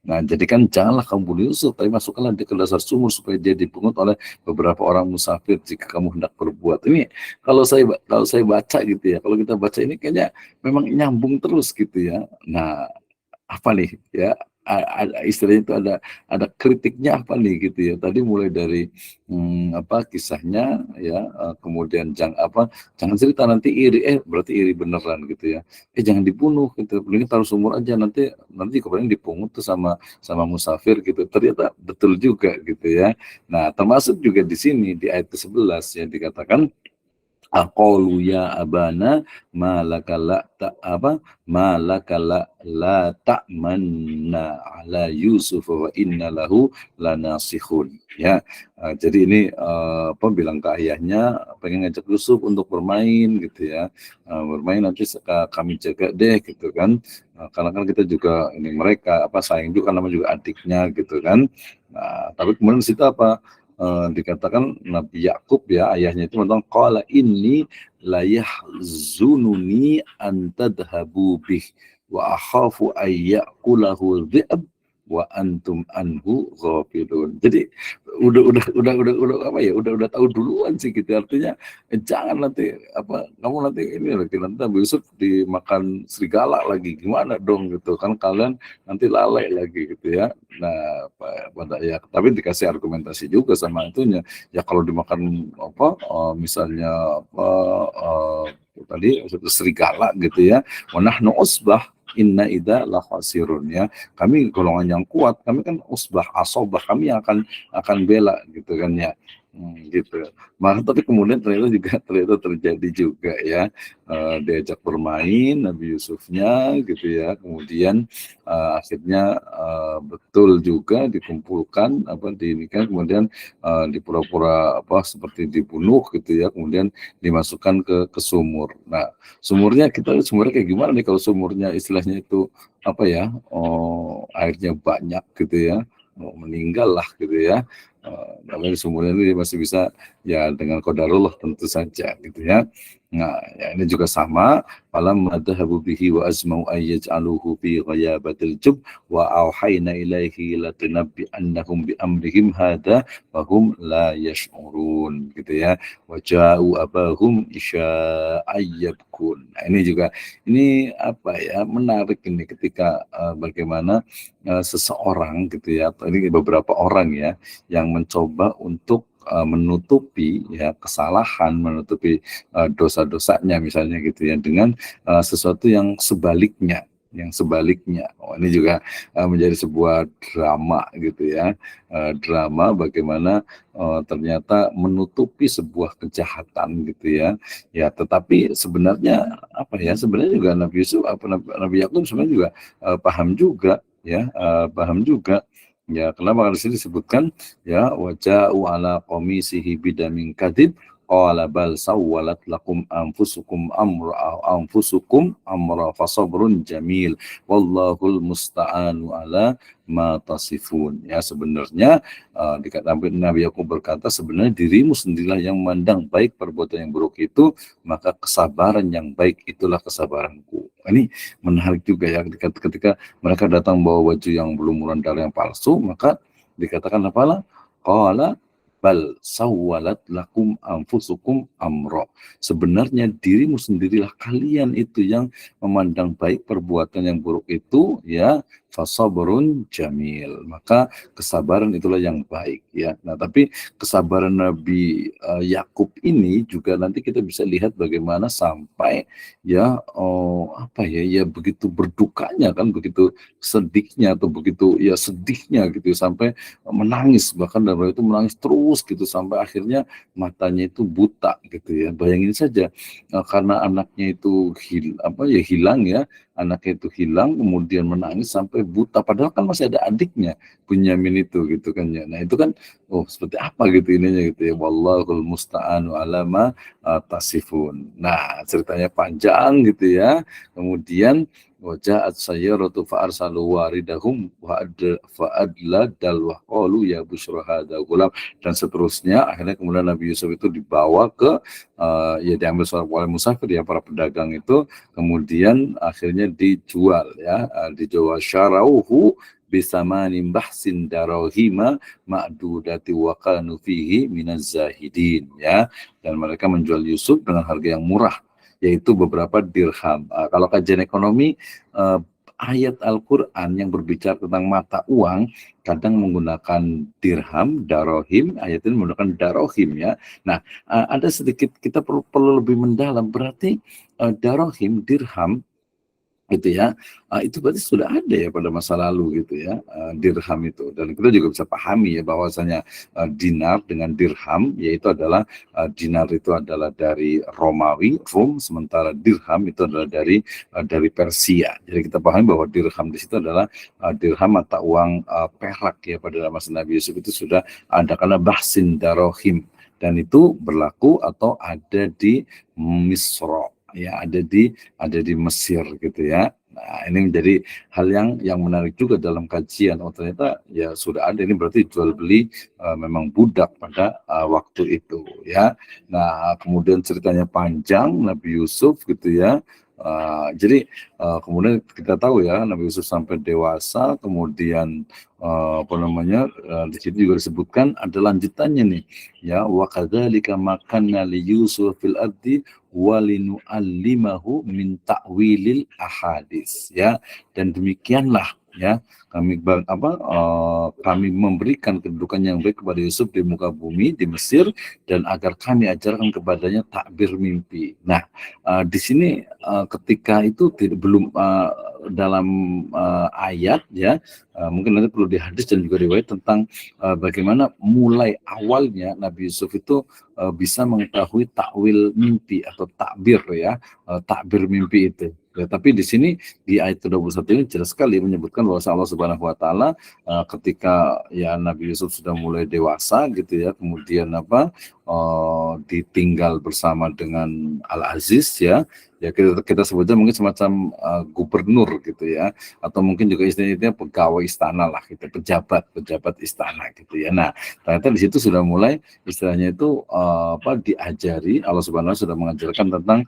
Nah, jadi kan janganlah kamu bunuh Yusuf, tapi masukkanlah dia ke dasar sumur supaya dia dipungut oleh beberapa orang musafir jika kamu hendak berbuat. Ini kalau saya baca gitu ya, kalau kita baca ini kayaknya memang nyambung terus gitu ya. Nah, apa nih ya, istilahnya itu ada kritiknya apa nih gitu ya. Tadi mulai dari kisahnya ya, kemudian jangan cerita nanti iri, berarti iri beneran gitu ya. Jangan dibunuh gitu, mending taruh sumur aja, nanti kemudian dipungut tuh sama sama musafir gitu. Ternyata betul juga gitu ya. Nah, termasuk juga di sini di ayat ke-11 ya dikatakan aqalu ya abana malaka la ta apa malaka la ta'manna ala Yusuf wa inna lahu lanasihun ya. Jadi ini bilang ke ayahnya pengen ngajak Yusuf untuk bermain gitu ya. Bermain nanti kami jaga deh gitu kan. Karena kan kita juga ini mereka sayang juga, nama juga adiknya gitu kan. Nah, tapi kemudian di situ dikatakan Nabi Yakub ya, ayahnya itu mengatakan qala inni la yahzununi an tadhhabu bih wa akhafu ay ya'kulahu dhi'ab wa antum anhu ghafilun. Jadi udah apa ya, udah tahu duluan sih gitu, artinya jangan nanti kamu nanti ini nanti Nabi Yusuf dimakan serigala lagi, gimana dong gitu kan, kalian nanti lalai lagi gitu ya. Nah, pada ya, tapi dikasih argumentasi juga sama itunya ya, kalau dimakan misalnya tadi serigala gitu ya, wa nahnu usbah inna idza la khasirun ya, kami golongan yang kuat, kami kan usbah asobah, kami yang akan bela gitu kan ya. Gitu. Maka tapi kemudian ternyata terjadi juga ya, diajak bermain Nabi Yusufnya gitu ya, kemudian akhirnya betul juga dikumpulkan dinikah, kemudian dipura-pura seperti dibunuh gitu ya, kemudian dimasukkan ke sumur. Nah, sumurnya kayak gimana nih kalau sumurnya istilahnya itu airnya banyak gitu ya, meninggal lah gitu ya. Tapi sumurnya ini masih bisa ya dengan qadarullah tentu saja gitu ya. Nah, ya ini juga sama. Falam madhabu bihi wa azmau ayyaj'aluhu fi ghayabatil jub wa auhayna ilaihi latunabbi annahum bi amrihim hadha wa hum la yash'urun gitu ya. Wa ja'u abahum isya'ayyabkun. Nah, ini juga ini apa ya, menarik ini ketika bagaimana seseorang gitu ya, atau ini beberapa orang ya yang mencoba untuk menutupi ya kesalahan, menutupi dosa-dosanya misalnya gitu ya dengan sesuatu yang sebaliknya. Oh, ini juga menjadi sebuah drama gitu ya. Drama bagaimana ternyata menutupi sebuah kejahatan gitu ya. Ya, tetapi sebenarnya apa ya? Sebenarnya juga Nabi Yusuf apa Nabi Yakub sebenarnya juga paham juga ya, paham juga. Ya, kenapa di sini disebutkan ya waja'u ala qamisihi bidamin kadhib qala bal sawwalat lakum anfusukum amra fasabrun jamil wallahul musta'anu ala ma tasifun. Ya, sebenarnya dikata Nabi Yakub berkata, sebenarnya dirimu sendirilah yang memandang baik perbuatan yang buruk itu, maka kesabaran yang baik itulah kesabaranku. Ini menarik juga ya, ketika mereka datang bawa baju yang berlumuran darah yang palsu, maka dikatakan apalah? Qala bal sawwalat lakum anfusukum amro. Sebenarnya dirimu sendirilah kalian itu yang memandang baik perbuatan yang buruk itu ya, fasabrun jamil. Maka kesabaran itulah yang baik ya. Nah, tapi kesabaran Nabi Yakub ini juga nanti kita bisa lihat bagaimana sampai ya apa ya, ya begitu berdukanya kan, begitu sedihnya atau begitu ya sedihnya gitu sampai menangis, bahkan dalam itu menangis terus gitu sampai akhirnya matanya itu buta gitu ya. Bayangin saja karena anaknya itu hilang ya, anaknya itu hilang kemudian menangis sampai buta padahal kan masih ada adiknya Bunyamin itu gitu kan ya. Nah, itu kan oh seperti apa gitu ininya gitu ya. Wallahul musta'anu ala ma tasifun. Nah, ceritanya panjang gitu ya. Kemudian waja'at sayyaratu fa'arsalu waridahum fa'adla dalwah qalu ya busyra hadza gulam, dan seterusnya. Akhirnya kemudian Nabi Yusuf itu dibawa ke ya diambil oleh musafir ya, para pedagang itu, kemudian akhirnya dijual ya, dijual syarauhu bisamanin bahsin darahima ma'dudati wa kanu fihi minaz zahidin ya, dan mereka menjual Yusuf dengan harga yang murah yaitu beberapa dirham. Kalau kajian ekonomi, ayat Al-Quran yang berbicara tentang mata uang kadang menggunakan dirham, darohim, ayat ini menggunakan darohim ya. Nah, ada sedikit kita perlu lebih mendalam, berarti darohim, dirham gitu ya, itu berarti sudah ada ya pada masa lalu gitu ya, dirham itu, dan kita juga bisa pahami ya bahwasanya dinar dengan dirham yaitu adalah dinar itu adalah dari Romawi, Rum, sementara dirham itu adalah dari Persia. Jadi kita pahami bahwa dirham di situ adalah dirham mata uang perak ya, pada masa Nabi Yusuf itu sudah ada karena bahsin darohim, dan itu berlaku atau ada di Misra ya, ada di Mesir gitu ya. Nah, ini menjadi hal yang menarik juga dalam kajian. Oh, ternyata ya sudah ada, ini berarti jual beli memang budak pada waktu itu ya. Nah, kemudian ceritanya panjang Nabi Yusuf gitu ya. Jadi kemudian kita tahu ya Nabi Yusuf sampai dewasa, kemudian di situ juga disebutkan ada lanjutannya nih ya, wa kadzalika makanna li Yusuf fil ardi walinu alimahu min ta'wilil ahadis ya, dan demikianlah ya kami memberikan kedudukan yang baik kepada Yusuf di muka bumi di Mesir, dan agar kami ajarkan kepadanya takbir mimpi. Nah, di sini ketika itu belum dalam ayat ya, mungkin nanti perlu di hadis dan juga riwayat tentang bagaimana mulai awalnya Nabi Yusuf itu bisa mengetahui takwil mimpi atau takbir ya, takbir mimpi itu. Ya, tapi di sini di ayat 21 ini jelas sekali menyebutkan bahwa Allah Subhanahu wa taala ketika ya Nabi Yusuf sudah mulai dewasa gitu ya, kemudian ditinggal bersama dengan Al-Aziz ya, ya kita sebutnya mungkin semacam gubernur gitu ya, atau mungkin juga istilahnya pegawai istana lah gitu, pejabat istana gitu ya. Nah, ternyata di situ sudah mulai istilahnya itu diajari, Allah Subhanahu wa taala sudah mengajarkan tentang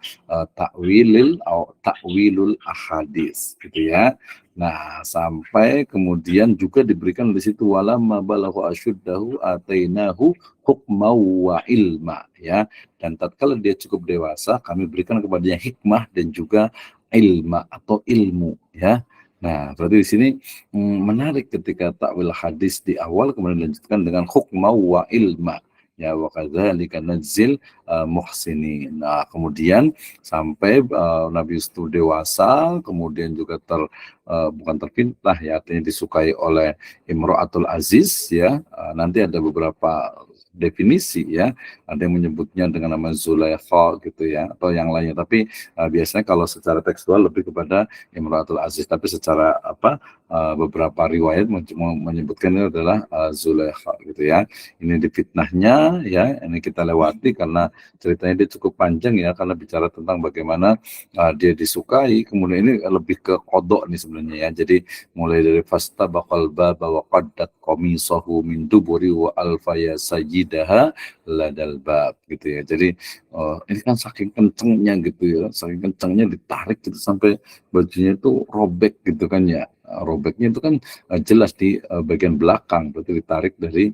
takwilul ahadits gitu ya. Nah, sampai kemudian juga diberikan di situ walamma balagha asyuddahu atainahu hukma wa ilma ya. Dan tatkala dia cukup dewasa, kami berikan kepadanya hikmah dan juga ilma atau ilmu ya. Nah, berarti di sini menarik ketika takwil hadis di awal kemudian dilanjutkan dengan hukma wa ilma ya, wa kadzalika najzil muhsinin. Nah, kemudian sampai Nabi Yusuf dewasa, kemudian juga bukan terfitnah ya, artinya disukai oleh Imro'atul Aziz ya. Nanti ada beberapa definisi ya, ada yang menyebutnya dengan nama Zulaikha gitu ya, atau yang lainnya, tapi biasanya kalau secara tekstual lebih kepada Imro'atul Aziz, tapi secara beberapa riwayat menyebutkan ini adalah Zulaikha gitu ya. Ini difitnahnya ya, ini kita lewati karena ceritanya dia cukup panjang ya, karena bicara tentang bagaimana dia disukai, kemudian ini lebih ke kodok nih sebenarnya ya. Jadi mulai dari fasta bakal baba wa qaddat qamisahu min duburi wa alfaya sayyidaha ladal bab gitu ya. Jadi ini kan saking kencengnya gitu ya, saking kencengnya ditarik gitu sampai bajunya itu robek gitu kan ya. Robeknya itu kan jelas di bagian belakang, berarti ditarik dari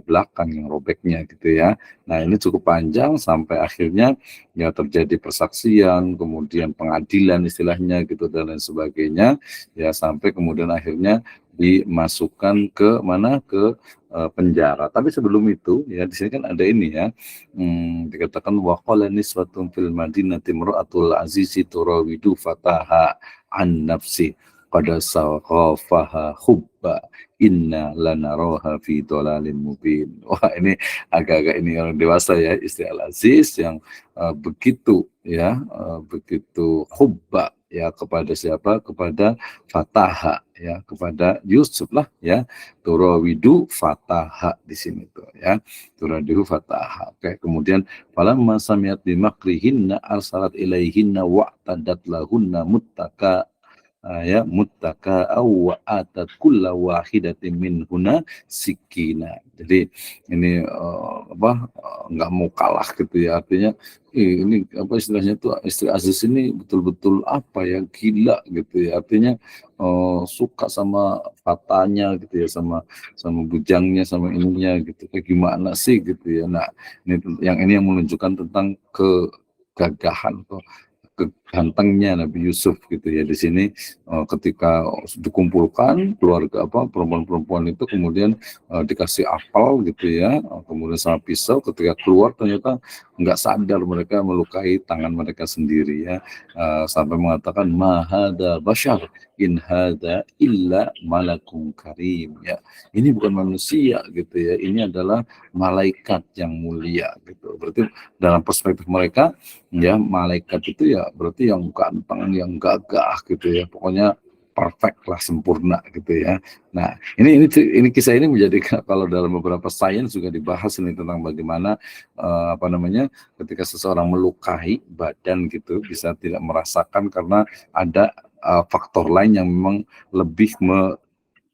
belakang yang robeknya gitu ya. Nah, ini cukup panjang sampai akhirnya ya terjadi persaksian, kemudian pengadilan istilahnya gitu dan lain sebagainya, ya sampai kemudian akhirnya dimasukkan ke mana, ke penjara. Tapi sebelum itu ya di sini kan ada ini ya, dikatakan waqala niswatun fil madinati imra'atul azizi turawidu fataha an nafsi qad saqafaha hubba inna lanaraha fi dhalalin mubin. Wah, ini agak-agak ini orang dewasa ya, istri Al-Aziz yang begitu ya, begitu hubba ya kepada siapa? Kepada Fataha ya, kepada Yusuf lah ya. Turawidu Fataha di sini tuh ya. Turawidu Fataha. Oke, kemudian falamma sami'at bimakrihinna arsalat ilaihinna wa'tadat lahunna muttaka ya muttaka wa atat kulla wahidatin minhuna sikina. Jadi ini nggak mau kalah gitu ya, artinya ini apa istilahnya tuh, istri Aziz ini betul-betul apa ya, gila gitu ya, artinya suka sama fatanya gitu ya, sama bujangnya, sama ininya gitu, kayak gimana sih gitu ya. Nah, ini yang menunjukkan tentang kegagahan tuh, kegantengnya Nabi Yusuf gitu ya. Di sini ketika dikumpulkan keluarga perempuan-perempuan itu, kemudian dikasih apel gitu ya, kemudian sama pisau, ketika keluar ternyata nggak sadar mereka melukai tangan mereka sendiri ya, sampai mengatakan mahada bashar in hada illa malakum karim ya, ini bukan manusia gitu ya, ini adalah malaikat yang mulia gitu. Berarti dalam perspektif mereka ya, malaikat itu ya berarti yang ganteng, yang gagah gitu ya, pokoknya perfect lah, sempurna gitu ya. Nah, ini kisah ini menjadi kalau dalam beberapa sains juga dibahas ini tentang bagaimana ketika seseorang melukai badan gitu bisa tidak merasakan karena ada faktor lain yang memang lebih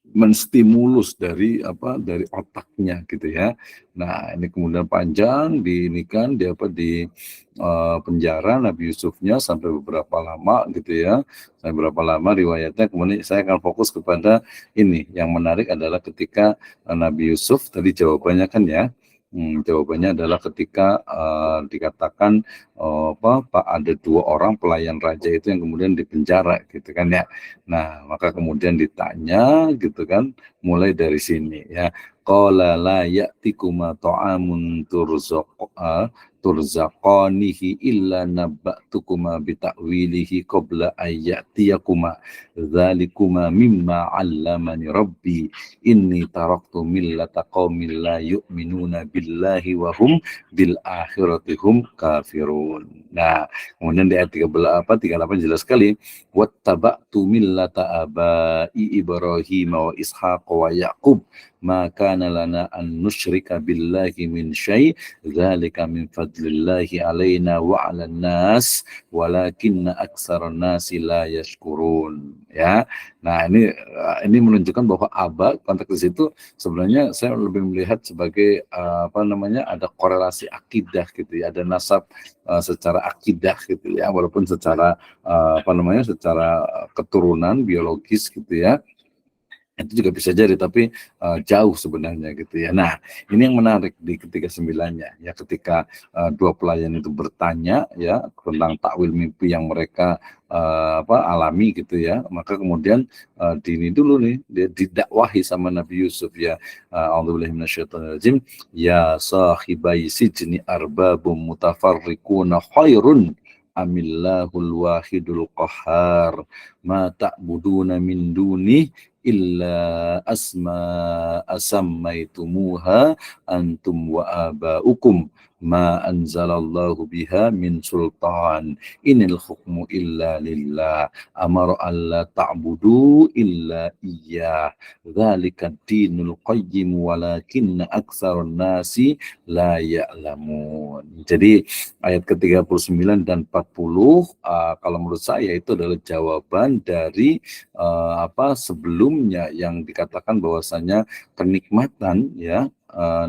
menstimulus dari otaknya gitu ya. Nah, ini kemudian panjang di penjara Nabi Yusufnya sampai beberapa lama gitu ya. Sampai berapa lama riwayatnya, kemudian saya akan fokus kepada ini. Yang menarik adalah ketika Nabi Yusuf tadi jawabannya kan ya. Jawabannya adalah ketika dikatakan Pak, ada 2 orang pelayan raja itu yang kemudian dipenjara gitu kan ya. Nah, maka kemudian ditanya gitu kan, mulai dari sini ya. Qala la ya'tikuma ta'amun turzaqanihi illa nabba'tukuma bita'wilihi qabla ayyatiyakuma dzalikuma mimma 'allamani rabbi inni taraktu millata qaumin la yu'minuna billahi wa hum bil akhirati hum kafirun. Nah, kemudian di ayat 38 jelas sekali, wattaba'tu millata abai Ibrahim wa Ishaq wa Yaqub ma kana lana an nusyrika billahi min syai' dzalika min fadlillahi alaina wa 'alan nas walakinna aktsaran nasi la yashkurun. Ya. Nah, ini menunjukkan bahwa aba konteks di situ sebenarnya saya lebih melihat sebagai apa namanya, ada korelasi akidah gitu ya, ada nasab secara akidah gitu ya, walaupun secara apa namanya, secara keturunan biologis gitu ya, itu juga bisa jadi, tapi jauh sebenarnya gitu ya. Nah, ini yang menarik di ketiga sembilannya ya, ketika dua pelayan itu bertanya ya tentang takwil mimpi yang mereka apa alami gitu ya, maka kemudian dini dulu nih dia didakwahi sama Nabi Yusuf ya, a'udzubillahi minasyaitonirrajim, ya sahibai sijni arbabum mutafarriquna khairun amillahul wahidul qahhar ma ta'buduna min duni illa asma asammaitumuha antum wa abaukum ma anzalallahu biha min sultan inil hukmu illa lillah amara alla ta'budu illa iyyah dzalika dinul qayyim walakinna aktsarun nasi la ya'lamun. Jadi ayat ke-39 dan 40 kalau menurut saya itu adalah jawaban dari apa sebelumnya yang dikatakan bahwasanya kenikmatan ya,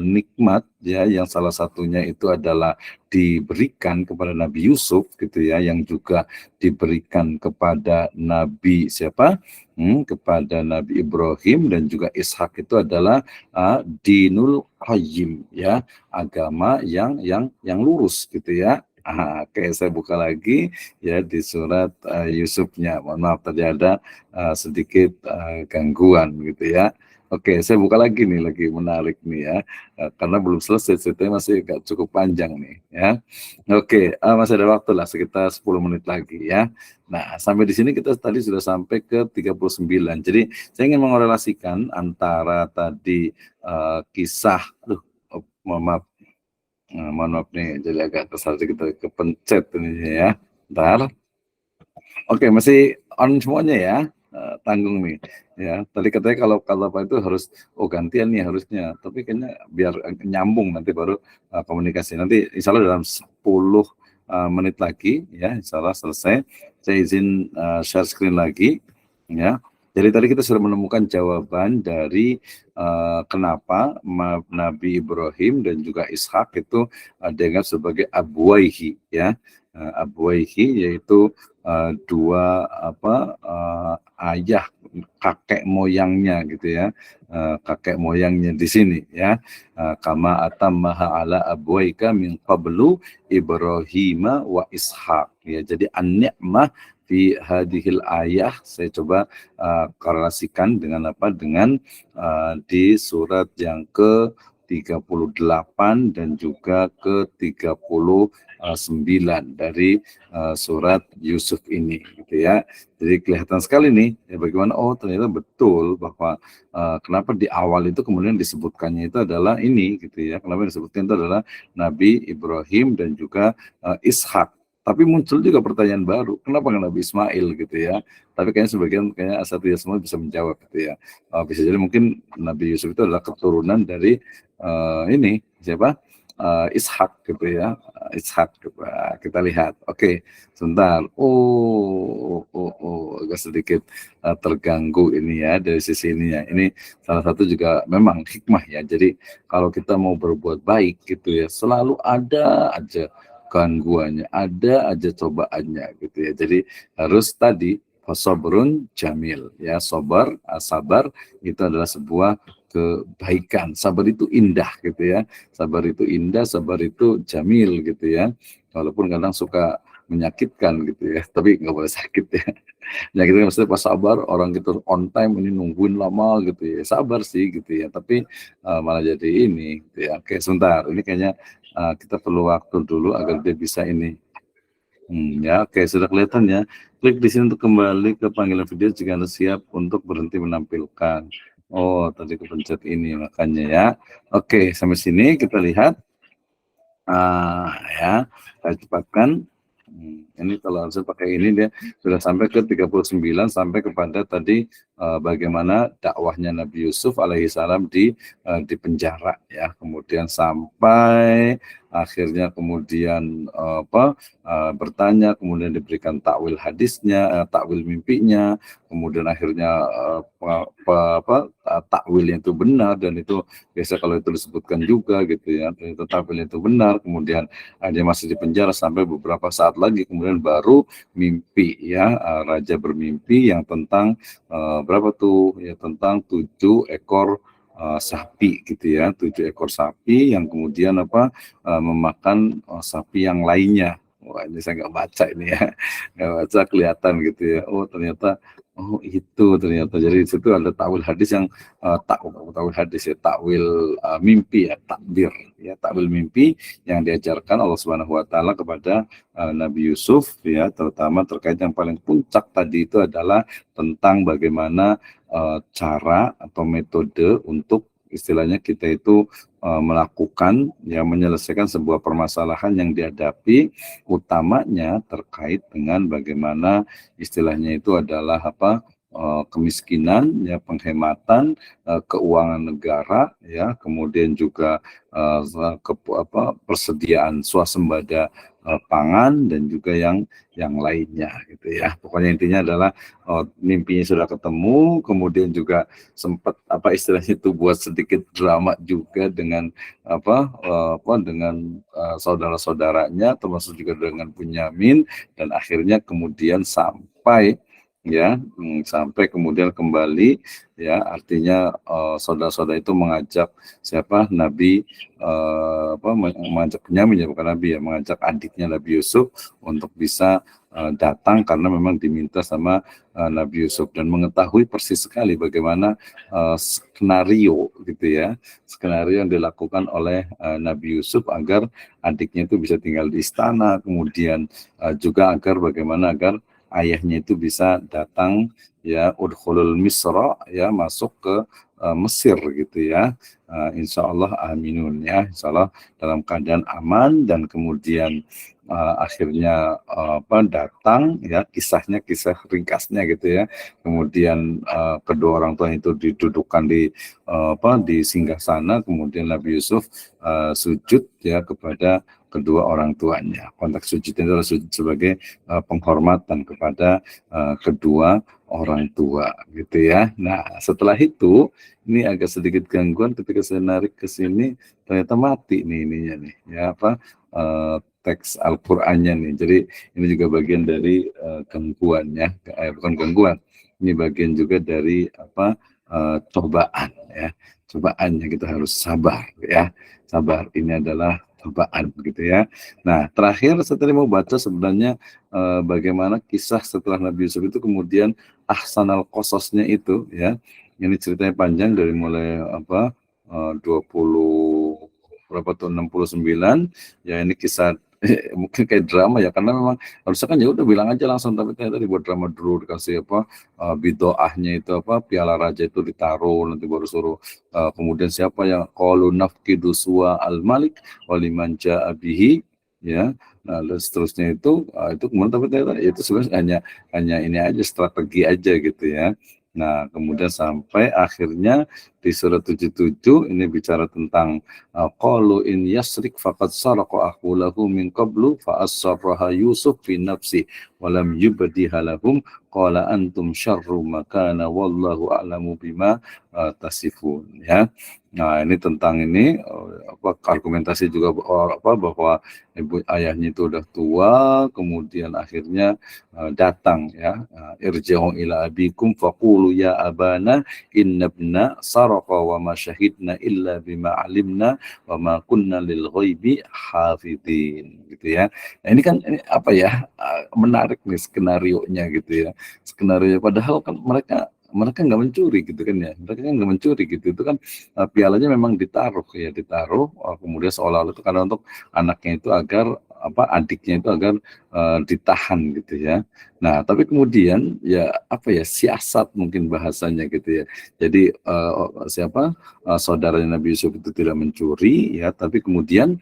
nikmat ya yang salah satunya itu adalah diberikan kepada Nabi Yusuf gitu ya, yang juga diberikan kepada Nabi siapa? Kepada Nabi Ibrahim dan juga Ishak, itu adalah dinul qayyim ya, agama yang lurus gitu ya. Oke, saya buka lagi ya di surat Yusufnya. Mohon maaf tadi ada sedikit gangguan gitu ya. Oke, saya buka lagi nih, lagi menarik nih ya, karena belum selesai ceritanya, masih agak cukup panjang nih ya. Oke, masih ada waktu lah sekitar 10 menit lagi ya. Nah, sampai di sini kita tadi sudah sampai ke 39. Jadi saya ingin mengorelasikan antara tadi kisah, mohon maaf, mohon maaf nih, jadi agak kesal kita kepencet ini ya. Bentar. Oke, masih on semuanya ya. Tanggung nih ya. Tadi katanya kalau apa itu harus gantian nih harusnya. Tapi kayaknya biar nyambung nanti baru komunikasi. Nanti insya Allah dalam 10 menit lagi ya, insya Allah selesai. Saya izin share screen lagi ya. Jadi tadi kita sudah menemukan jawaban dari kenapa Nabi Ibrahim dan juga Ishak itu dianggap sebagai abwaihi ya. Abwaihi yaitu dua apa ayah, kakek moyangnya gitu ya, kakek moyangnya di sini ya, kama atammaha ala abwaika min qablu Ibrahim wa Ishak ya. Jadi an-ni'mah fi hadhil ayah saya coba korelasikan dengan apa, dengan di surat yang ke 38 dan juga ke 39 dari surat Yusuf ini gitu ya. Jadi kelihatan sekali nih ya, bagaimana ternyata betul bahwa kenapa di awal itu kemudian disebutkannya itu adalah ini gitu ya. Kenapa disebutkan itu adalah Nabi Ibrahim dan juga Ishak. Tapi muncul juga pertanyaan baru, kenapa nggak Nabi Ismail gitu ya? Tapi kayaknya sebagian kayaknya asatidz semua bisa menjawab gitu ya. Bisa jadi mungkin Nabi Yusuf itu adalah keturunan dari ini siapa? Ishak gitu ya. Ishak kita lihat. Oke, sebentar. Agak sedikit terganggu ini ya dari sisi ini ya. Ini salah satu juga memang hikmah ya. Jadi kalau kita mau berbuat baik gitu ya, selalu ada aja gangguannya, ada aja cobaannya gitu ya. Jadi harus tadi sabrun jamil ya, sabar itu adalah sebuah kebaikan. Sabar itu indah gitu ya. Sabar itu indah, sabar itu jamil gitu ya. Walaupun kadang suka menyakitkan gitu ya, tapi nggak boleh sakit ya. Ya gitu maksudnya, pas sabar orang gitu on time ini nungguin lama gitu ya, sabar sih gitu ya, tapi malah jadi ini gitu ya. Oke, sebentar, ini kayaknya kita perlu waktu dulu agar dia bisa ini. Ya, oke, sudah kelihatan ya. Klik di sini untuk kembali ke panggilan video jika Anda siap untuk berhenti menampilkan. Tadi kepencet ini makanya ya. Oke, sampai sini kita lihat. Ya, saya cepatkan. Ini kalau saya pakai ini dia sudah sampai ke 39, sampai kepada tadi bagaimana dakwahnya Nabi Yusuf alaihissalam di penjara ya. Kemudian sampai akhirnya kemudian bertanya, kemudian diberikan takwil hadisnya, takwil mimpinya, kemudian akhirnya takwilnya itu benar, dan itu biasa kalau itu disebutkan juga gitu ya, dan itu takwilnya itu benar, kemudian dia masih di penjara sampai beberapa saat lagi, kemudian baru mimpi ya, raja bermimpi yang tentang berapa tuh ya, tentang 7 ekor sapi gitu ya, 7 ekor sapi yang kemudian memakan sapi yang lainnya. Wah, ini saya nggak baca ini ya, nggak baca, kelihatan gitu ya. Oh ternyata, oh itu ternyata. Jadi di situ ada takwil hadis yang takwil hadis ya, takwil mimpi ya, takbir ya, takwil mimpi yang diajarkan Allah Subhanahu Wa Taala kepada Nabi Yusuf ya, terutama terkait yang paling puncak tadi itu adalah tentang bagaimana cara atau metode untuk istilahnya kita itu melakukan ya, menyelesaikan sebuah permasalahan yang dihadapi, utamanya terkait dengan bagaimana istilahnya itu adalah kemiskinan ya, penghematan keuangan negara ya, kemudian juga persediaan swasembada pangan dan juga yang lainnya gitu ya. Pokoknya intinya adalah mimpinya sudah ketemu, kemudian juga sempat istilahnya itu buat sedikit drama juga dengan dengan saudara-saudaranya, termasuk juga dengan Bunyamin, dan akhirnya kemudian sampai sampai kemudian kembali ya, artinya saudara-saudara itu mengajak siapa, Nabi mengajak Bunyamin ya, bukan Nabi ya, mengajak adiknya Nabi Yusuf untuk bisa datang karena memang diminta sama Nabi Yusuf, dan mengetahui persis sekali bagaimana skenario gitu ya, skenario yang dilakukan oleh Nabi Yusuf agar adiknya itu bisa tinggal di istana, kemudian juga agar bagaimana agar ayahnya itu bisa datang ya, udkhulul misra ya, masuk ke Mesir gitu ya, insya Allah aminun ya, insya Allah dalam keadaan aman, dan kemudian akhirnya datang ya, kisahnya kisah ringkasnya gitu ya, kemudian kedua orang tua itu didudukkan di singgasana, kemudian Nabi Yusuf sujud ya kepada kedua orang tuanya. Konteks sujud itu adalah sujud sebagai penghormatan kepada kedua orang tua gitu ya. Nah setelah itu ini agak sedikit gangguan ketika saya narik ke sini, ternyata mati nih ininya nih ya, teks Al-Qur'annya nih. Jadi ini juga bagian dari gangguan ya, bukan gangguan. Ini bagian juga dari cobaan ya. Cobaannya kita harus sabar ya. Sabar, ini adalah cobaan begitu ya. Nah, terakhir saya tadi mau baca sebenarnya bagaimana kisah setelah Nabi Yusuf itu kemudian ahsanal qasasnya itu ya. Ini ceritanya panjang dari mulai 20 berapa tuh, 69 ya, ini kisah mungkin kayak drama ya, karena memang harusnya kan ya udah bilang aja langsung, tapi ternyata dibuat drama dulu, dikasih bidoahnya itu piala raja itu ditaruh, nanti baru suruh kemudian siapa yang qalu nafqidu suwa al malik waliman ja'a bihi ya. Nah dan seterusnya itu kemudian, tapi ternyata itu sebenarnya hanya ini aja, strategi aja gitu ya. Nah kemudian sampai akhirnya di surat 77 ini bicara tentang qalu in yasrik faqad saraqa akhu lahu min qablu fa asarraha Yusuf fi nafsi wa lam yubdiha lahum qala antum syarru makana wallahu a'lamu bima tasifun ya. Nah ini tentang ini argumentasi juga bahwa ibu ayahnya itu udah tua, kemudian akhirnya datang ya, irji'u ila abikum faqulu ya abana innabna saraqa wa ma syahidna illa bima alimna wa ma kunna lil ghaibi hafidin gitu ya. Nah ini kan ini menarik nih skenarionya gitu ya. Skenario padahal kan mereka nggak mencuri gitu kan ya, mereka kan nggak mencuri gitu, itu kan pialanya memang ditaruh kemudian seolah-olah itu karena untuk anaknya itu agar adiknya itu agar ditahan gitu ya. Nah tapi kemudian ya siasat mungkin bahasanya gitu ya, jadi saudaranya Nabi Yusuf itu tidak mencuri ya, tapi kemudian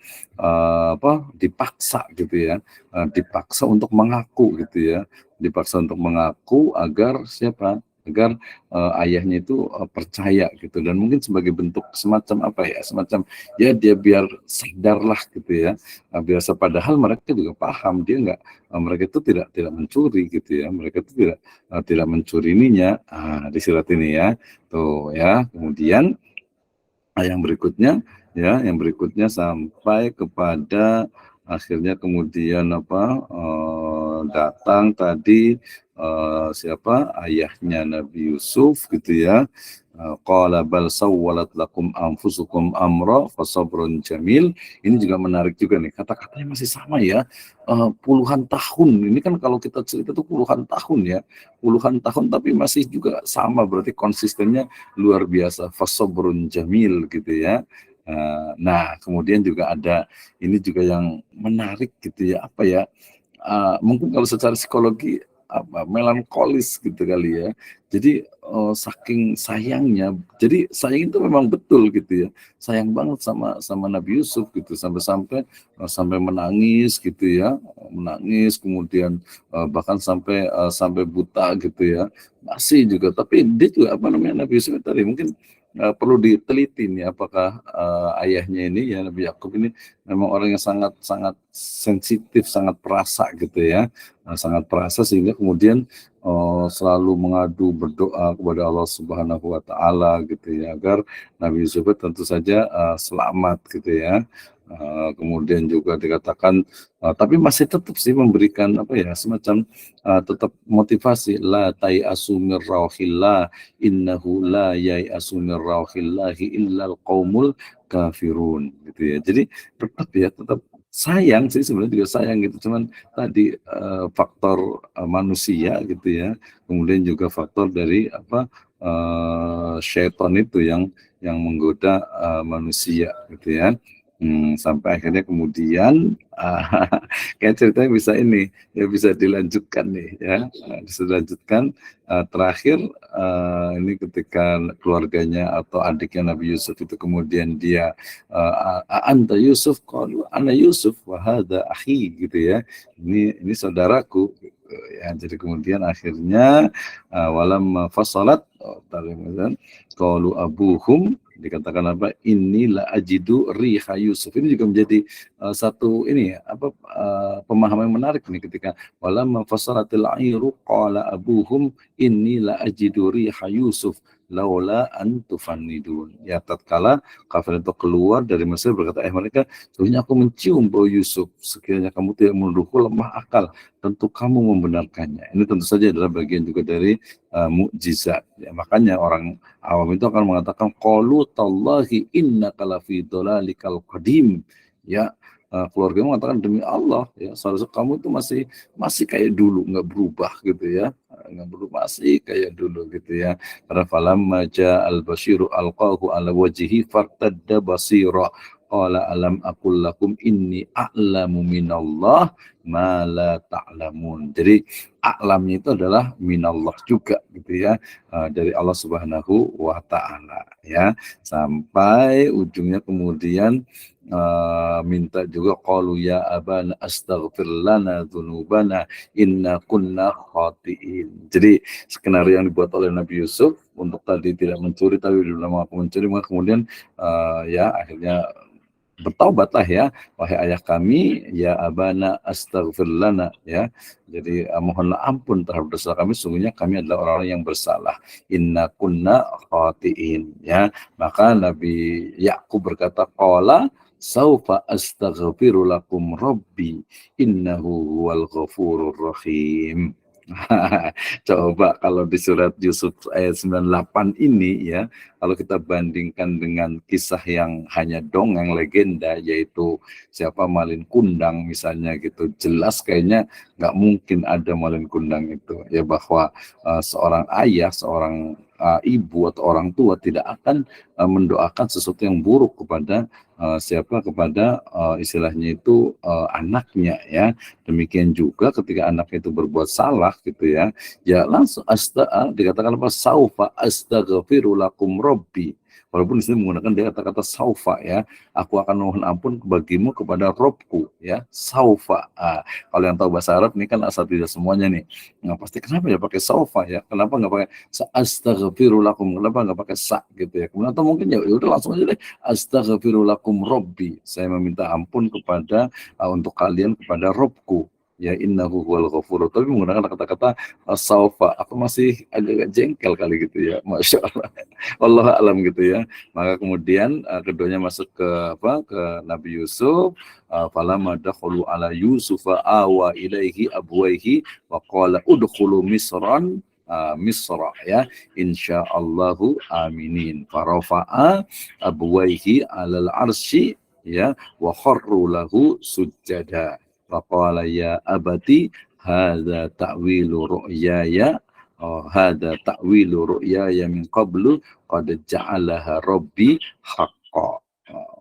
dipaksa gitu ya, dipaksa untuk mengaku gitu ya, dipaksa untuk mengaku agar agar ayahnya itu percaya gitu, dan mungkin sebagai bentuk semacam apa ya, semacam ya dia biar sadarlah gitu ya, biasa padahal mereka juga paham dia nggak, mereka itu tidak mencuri gitu ya, mereka itu tidak mencuri ininya, di surat ini ya tuh ya. Kemudian yang berikutnya sampai kepada akhirnya kemudian datang tadi siapa ayahnya Nabi Yusuf gitu ya, qala bal sawwalat lakum anfusukum amra fasabrun jamil. Ini juga menarik juga nih, kata-katanya masih sama ya, puluhan tahun ini kan, kalau kita cerita tuh puluhan tahun ya, puluhan tahun tapi masih juga sama, berarti konsistennya luar biasa, fasabrun jamil gitu ya. Nah, kemudian juga ada ini juga yang menarik gitu ya, apa ya, mungkin kalau secara psikologi melankolis gitu kali ya. Jadi saking sayangnya, jadi sayang itu memang betul gitu ya, sayang banget sama sama Nabi Yusuf gitu, sampai menangis gitu ya, menangis kemudian bahkan sampai buta gitu ya, masih juga. Tapi dia juga apa namanya, Nabi Yusuf tadi mungkin perlu diteliti nih, apakah ayahnya ini ya, Nabi Yakub ini memang orang yang sangat sangat sensitif, sangat perasa gitu ya, sangat perasa sehingga kemudian selalu mengadu berdoa kepada Allah Subhanahu wa taala gitu ya, agar Nabi Yusuf tentu saja selamat gitu ya. Kemudian juga dikatakan tapi masih tetap sih memberikan apa ya, semacam tetap motivasi, la tai'asu mir rauhillah innahu la yai'asu mir rauhillahi illal qaumul kafirun gitu ya. Jadi tetap sayang sih, sebenarnya juga sayang gitu, cuman tadi faktor manusia gitu ya, kemudian juga faktor dari syaitan itu yang menggoda manusia gitu ya. Sampai akhirnya kemudian kayak ceritanya bisa ini ya, bisa dilanjutkan nih ya, bisa dilanjutkan terakhir ini ketika keluarganya atau adiknya Nabi Yusuf itu kemudian dia anta Yusuf, qalu ana Yusuf wa hadza akhi gitu ya, ini saudaraku ya. Jadi kemudian akhirnya walam fasalat qalu abuhum, dikatakan apa, inilah ajidu riha Yusuf. Ini juga menjadi satu ini ya, pemahaman yang menarik nih, ketika walam fasalatil airu qala abuhum inilah ajidu riha Yusuf laula an tufannidun. Ya, tatkala kafir itu keluar dari Mesir, berkata mereka, sesungguhnya aku mencium bau Yusuf, sekiranya kamu tidak menuduhku lemah akal, tentu kamu membenarkannya. Ini tentu saja adalah bagian juga dari mukjizat ya. Makanya orang awam itu akan mengatakan qalu tallahi innaka lafi dhalalikal qadim ya. Keluarga mengatakan demi Allah ya, seharusnya kamu itu masih kayak dulu, nggak berubah gitu ya, nggak berubah, masih kayak dulu gitu ya. Karena falamma ja'al basyiru alqahu ala wajhihi fartadda basira qala alam aqul lakum inni a'lamu minallah ma la ta'lamun. Jadi a'lamnya itu adalah minallah juga gitu ya, dari Allah Subhanahu wa taala ya. Sampai ujungnya kemudian minta juga qalu ya abana astaghfir lana dzunubana inna kunna khatiin. Jadi skenario yang dibuat oleh Nabi Yusuf untuk tadi tidak mencuri tapi belum lama aku mencuri, maka kemudian ya akhirnya bertaubatlah ya, wahai ayah kami, ya abana astaghfir lana ya. Jadi mohonlah ampun terhadap dosa kami, sungguhnya kami adalah orang-orang yang bersalah. Inna kunna khatiin ya. Maka Nabi Yakub berkata qala saufa astaghfiru lakum rabbi innahu huwal ghafurur rahim. Coba kalau di surat Yusuf ayat 98 ini ya, kalau kita bandingkan dengan kisah yang hanya dongeng legenda, yaitu siapa Malin Kundang misalnya gitu, jelas kayaknya nggak mungkin ada Malin Kundang itu ya, bahwa seorang ayah, seorang ibu atau orang tua tidak akan mendoakan sesuatu yang buruk kepada kepada istilahnya itu anaknya ya. Demikian juga ketika anak itu berbuat salah gitu ya langsung dikatakan apa, saufa astaghfiru lakum rabbi, Walaupun di sini menggunakan dia kata-kata saufa ya. Aku akan mohon ampun bagimu kepada Robku ya. Saufa. Kalau yang tahu bahasa Arab ini kan asal tidak semuanya nih. Nah, pasti kenapa ya pakai saufa ya? Kenapa nggak pakai astaghfirullakum? Kenapa nggak pakai sa gitu ya? Kemudian atau mungkin ya udah langsung aja deh astaghfirullakum Robbi. Saya meminta ampun kepada untuk kalian kepada Robku. Ya innahu huwal ghafur. Tapi menggunakan kata-kata saufa. Aku masih agak jengkel kali gitu ya. Masya Allah. Allah alam gitu ya. Maka kemudian keduanya masuk ke apa? Ke Nabi Yusuf. Falamma dakhulu ala Yusufa awa ilaihi abwaihi wa qala udkhulu Misran Misra ya insyaallahu aminin. Farafa'a abwaihi alal arsy ya wa kharru lahu sujada. Faqala ya abati hadza ta'wilu ru'yaya hadza ta'wilu ru'yaya min qablu qad ja'alaha rabbi haqqan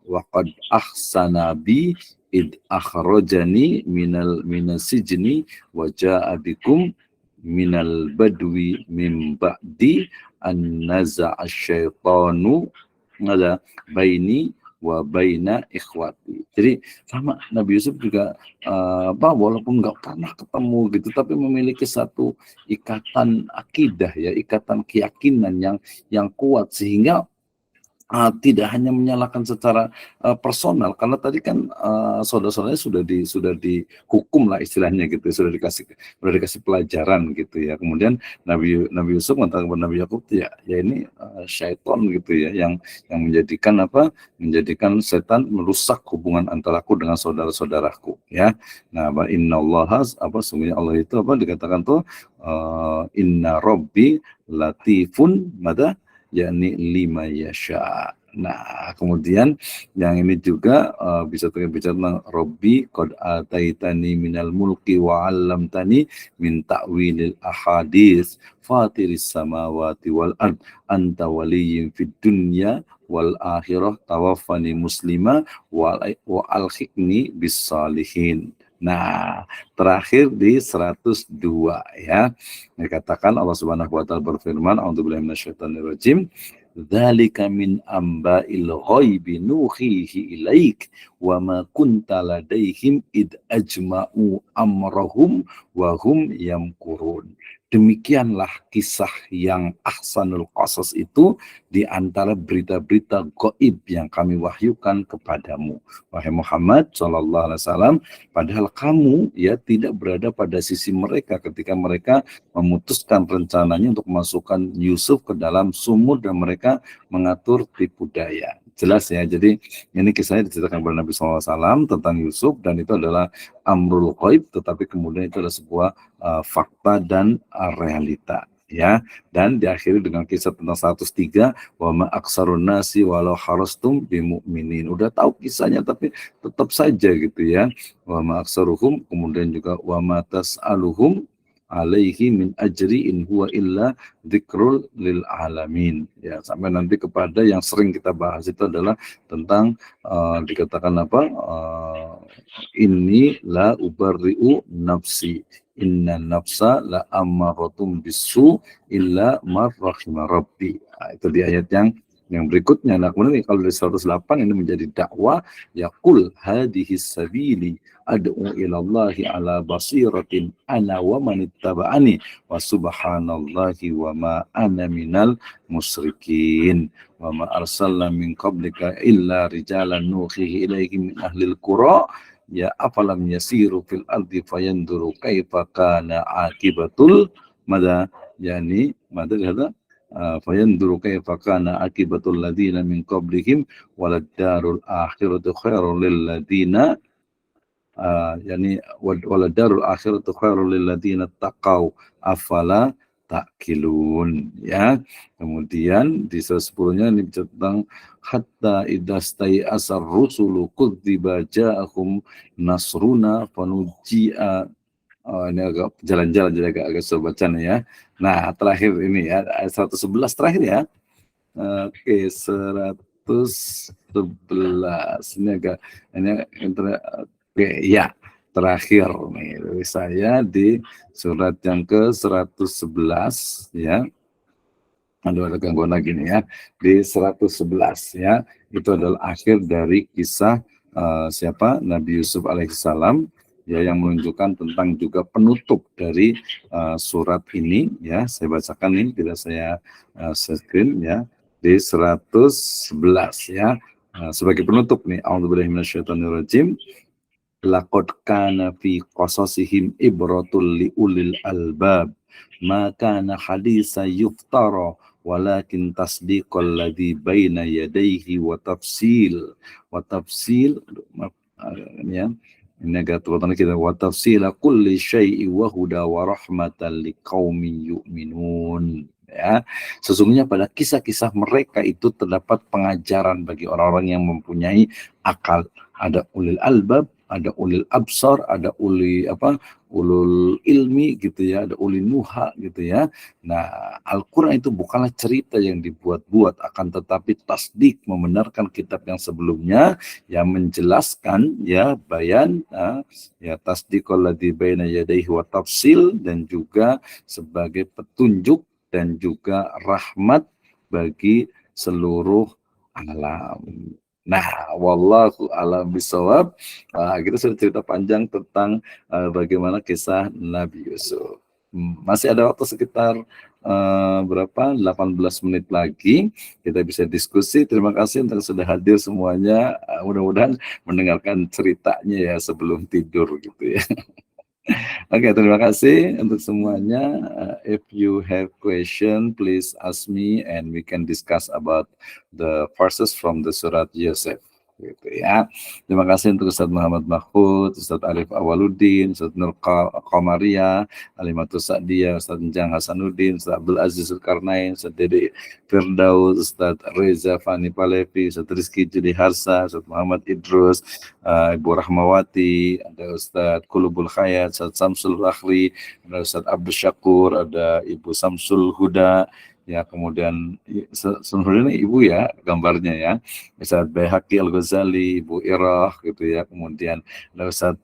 wa qad ahsana bi id akhrajani minas sijni wa ja'a bikum minal badwi min ba'di an naza'a syaitanu ada baini wa baina ikhwati. Jadi sama Nabi Yusuf juga walaupun nggak pernah ketemu gitu, tapi memiliki satu ikatan akidah ya, ikatan keyakinan yang kuat sehingga tidak hanya menyalahkan secara personal karena tadi kan saudara-saudaranya sudah dihukum lah istilahnya gitu, sudah dikasih pelajaran gitu ya. Kemudian Nabi Yusuf mengatakan kepada Nabi Yakub ya ini syaitan gitu ya yang menjadikan setan merusak hubungan antaraku dengan saudara-saudaraku ya. Nah, innallaha sungguhnya Allah itu dikatakan tuh inna rabbi latifun yakni lima yasha. Nah, kemudian yang ini juga bisa terbicara tentang Robbi qad ataitani minal mulki wa 'allamtani min ta'wilil ahadits fatiris samawati wal ard anta waliyyin fid dunya wal akhirah tawaffani muslima wa alhiqni bis salihin. Nah, terakhir di 102 ya. Dikatakan Allah Subhanahu wa taala berfirman, a'udzubillahi minasyaitonirrajim, dzalika min amba'il ghaibi nuhihi ilaik wa ma kunta ladaihim id ajma'u amrahum wa hum yamkurun. Demikianlah kisah yang ahsanul qasas itu di antara berita-berita gaib yang kami wahyukan kepadamu wahai Muhammad sallallahu alaihi wasallam, padahal kamu ya tidak berada pada sisi mereka ketika mereka memutuskan rencananya untuk memasukkan Yusuf ke dalam sumur dan mereka mengatur tipu daya. Jelas ya, jadi ini kisahnya diceritakan kepada Nabi SAW tentang Yusuf dan itu adalah amrul ghaib, tetapi kemudian itu adalah sebuah fakta dan realita ya. Dan diakhiri dengan kisah tentang 103 wa ma aksarun nasi walau harastum bimu'minin. Udah tahu kisahnya tapi tetap saja gitu ya. Wa ma aksaruhum, kemudian juga wa ma tas'aluhum alaihi min ajri in huwa illa dzikrul lil alamin ya, sampai nanti kepada yang sering kita bahas itu adalah tentang dikatakan inni la ubarri'u nafsi inna nafsa la ammaratum bisu illa mar rahima rabbi. Itu di ayat yang berikutnya. Nah, kemudian kalau dari 108 ini menjadi dakwah ya, qul hadhihi sabili ad'u ilallahi ala basiratin ana wa manittaba'ani wa subhanallahi wa ma ana minal musyrikin wa ma arsalna min qablika illa rijalan nuhihi ilaihim min ahlil qura ya afalam yasiru fil ardi fayanduru kaifa kana akibatul fayanduru kaifa kana akibatul ladina min qablihim walad darul akhiratu khairul lil ladina walad darul akhiratu khairul lil ladina taqau afala ta'qilun ya. Kemudian di 10-nya ini bicara tentang hatta idastai asar rusulu kudziba ja'ahum nasruna fanuji'a. Ini agak jalan-jalan jadi agak susah bacanya ya. Nah, terakhir ini ya, ayat 111 terakhir ya. Oke, 111. Oke, ya. Terakhir nih dari saya di surat yang ke-111 ya. Aduh, ada gangguan lagi nih ya. Di 111 ya, itu adalah akhir dari kisah siapa? Nabi Yusuf alaihissalam ya, yang menunjukkan tentang juga penutup dari surat ini ya. Saya bacakan ini, tidak saya screen ya, di 111 ya. Sebagai penutup nih, a'udzubillahi minasyaitonirrajim. Laqad kana fi qasasihim ibratul liulil albab ma kana haditsa yuftara walakin tasdiqal ladzi baina yadayhi wa tafsil ya, ini agak tulisannya kita, wa tafsila kulli syai'i wa huda wa rahmatan liqaumin yu'minun ya. Sesungguhnya pada kisah-kisah mereka itu terdapat pengajaran bagi orang-orang yang mempunyai akal. Ada ulil albab, ada ulil absar, ada ulul ilmi gitu ya, ada ulil nuha gitu ya. Nah, Al-Quran itu bukanlah cerita yang dibuat-buat, akan tetapi tasdik, membenarkan kitab yang sebelumnya, yang menjelaskan ya, bayan ya, tasdiqul ladzi baina yadayhi wa tafsil, dan juga sebagai petunjuk dan juga rahmat bagi seluruh alam. Nah, wallahu a'lam bishawab. Kita sudah cerita panjang tentang bagaimana kisah Nabi Yusuf. Masih ada waktu sekitar berapa? 18 menit lagi kita bisa diskusi. Terima kasih untuk sudah hadir semuanya. Mudah-mudahan mendengarkan ceritanya ya sebelum tidur gitu ya. Oke, terima kasih untuk semuanya. If you have question, please ask me and we can discuss about the verses from the Surat Yusuf. Gitu ya. Terima kasih untuk Ustaz Muhammad Mahfud, Ustaz Arif Awaluddin, Ustaz Nur Qamaria, Alimatus Sa'diyah, Ustaz Njang Hasanuddin, Ustaz Abdul Aziz Zulkarnain, Ustaz Dede Firdaus, Ustaz Reza Fani Palevi, Ustaz Rizky Judi Harsa, Ustaz Muhammad Idrus, Ibu Rahmawati, ada Ustaz Kulubul Khayat, Ustaz Samsul Akhri, ada Ustaz Abdul Syakur, ada Ibu Samsul Huda, ya, kemudian sebenarnya ibu ya gambarnya ya, Ustaz Baihaqi Al-Ghazali, Ibu Irah gitu ya, kemudian ada Ustaz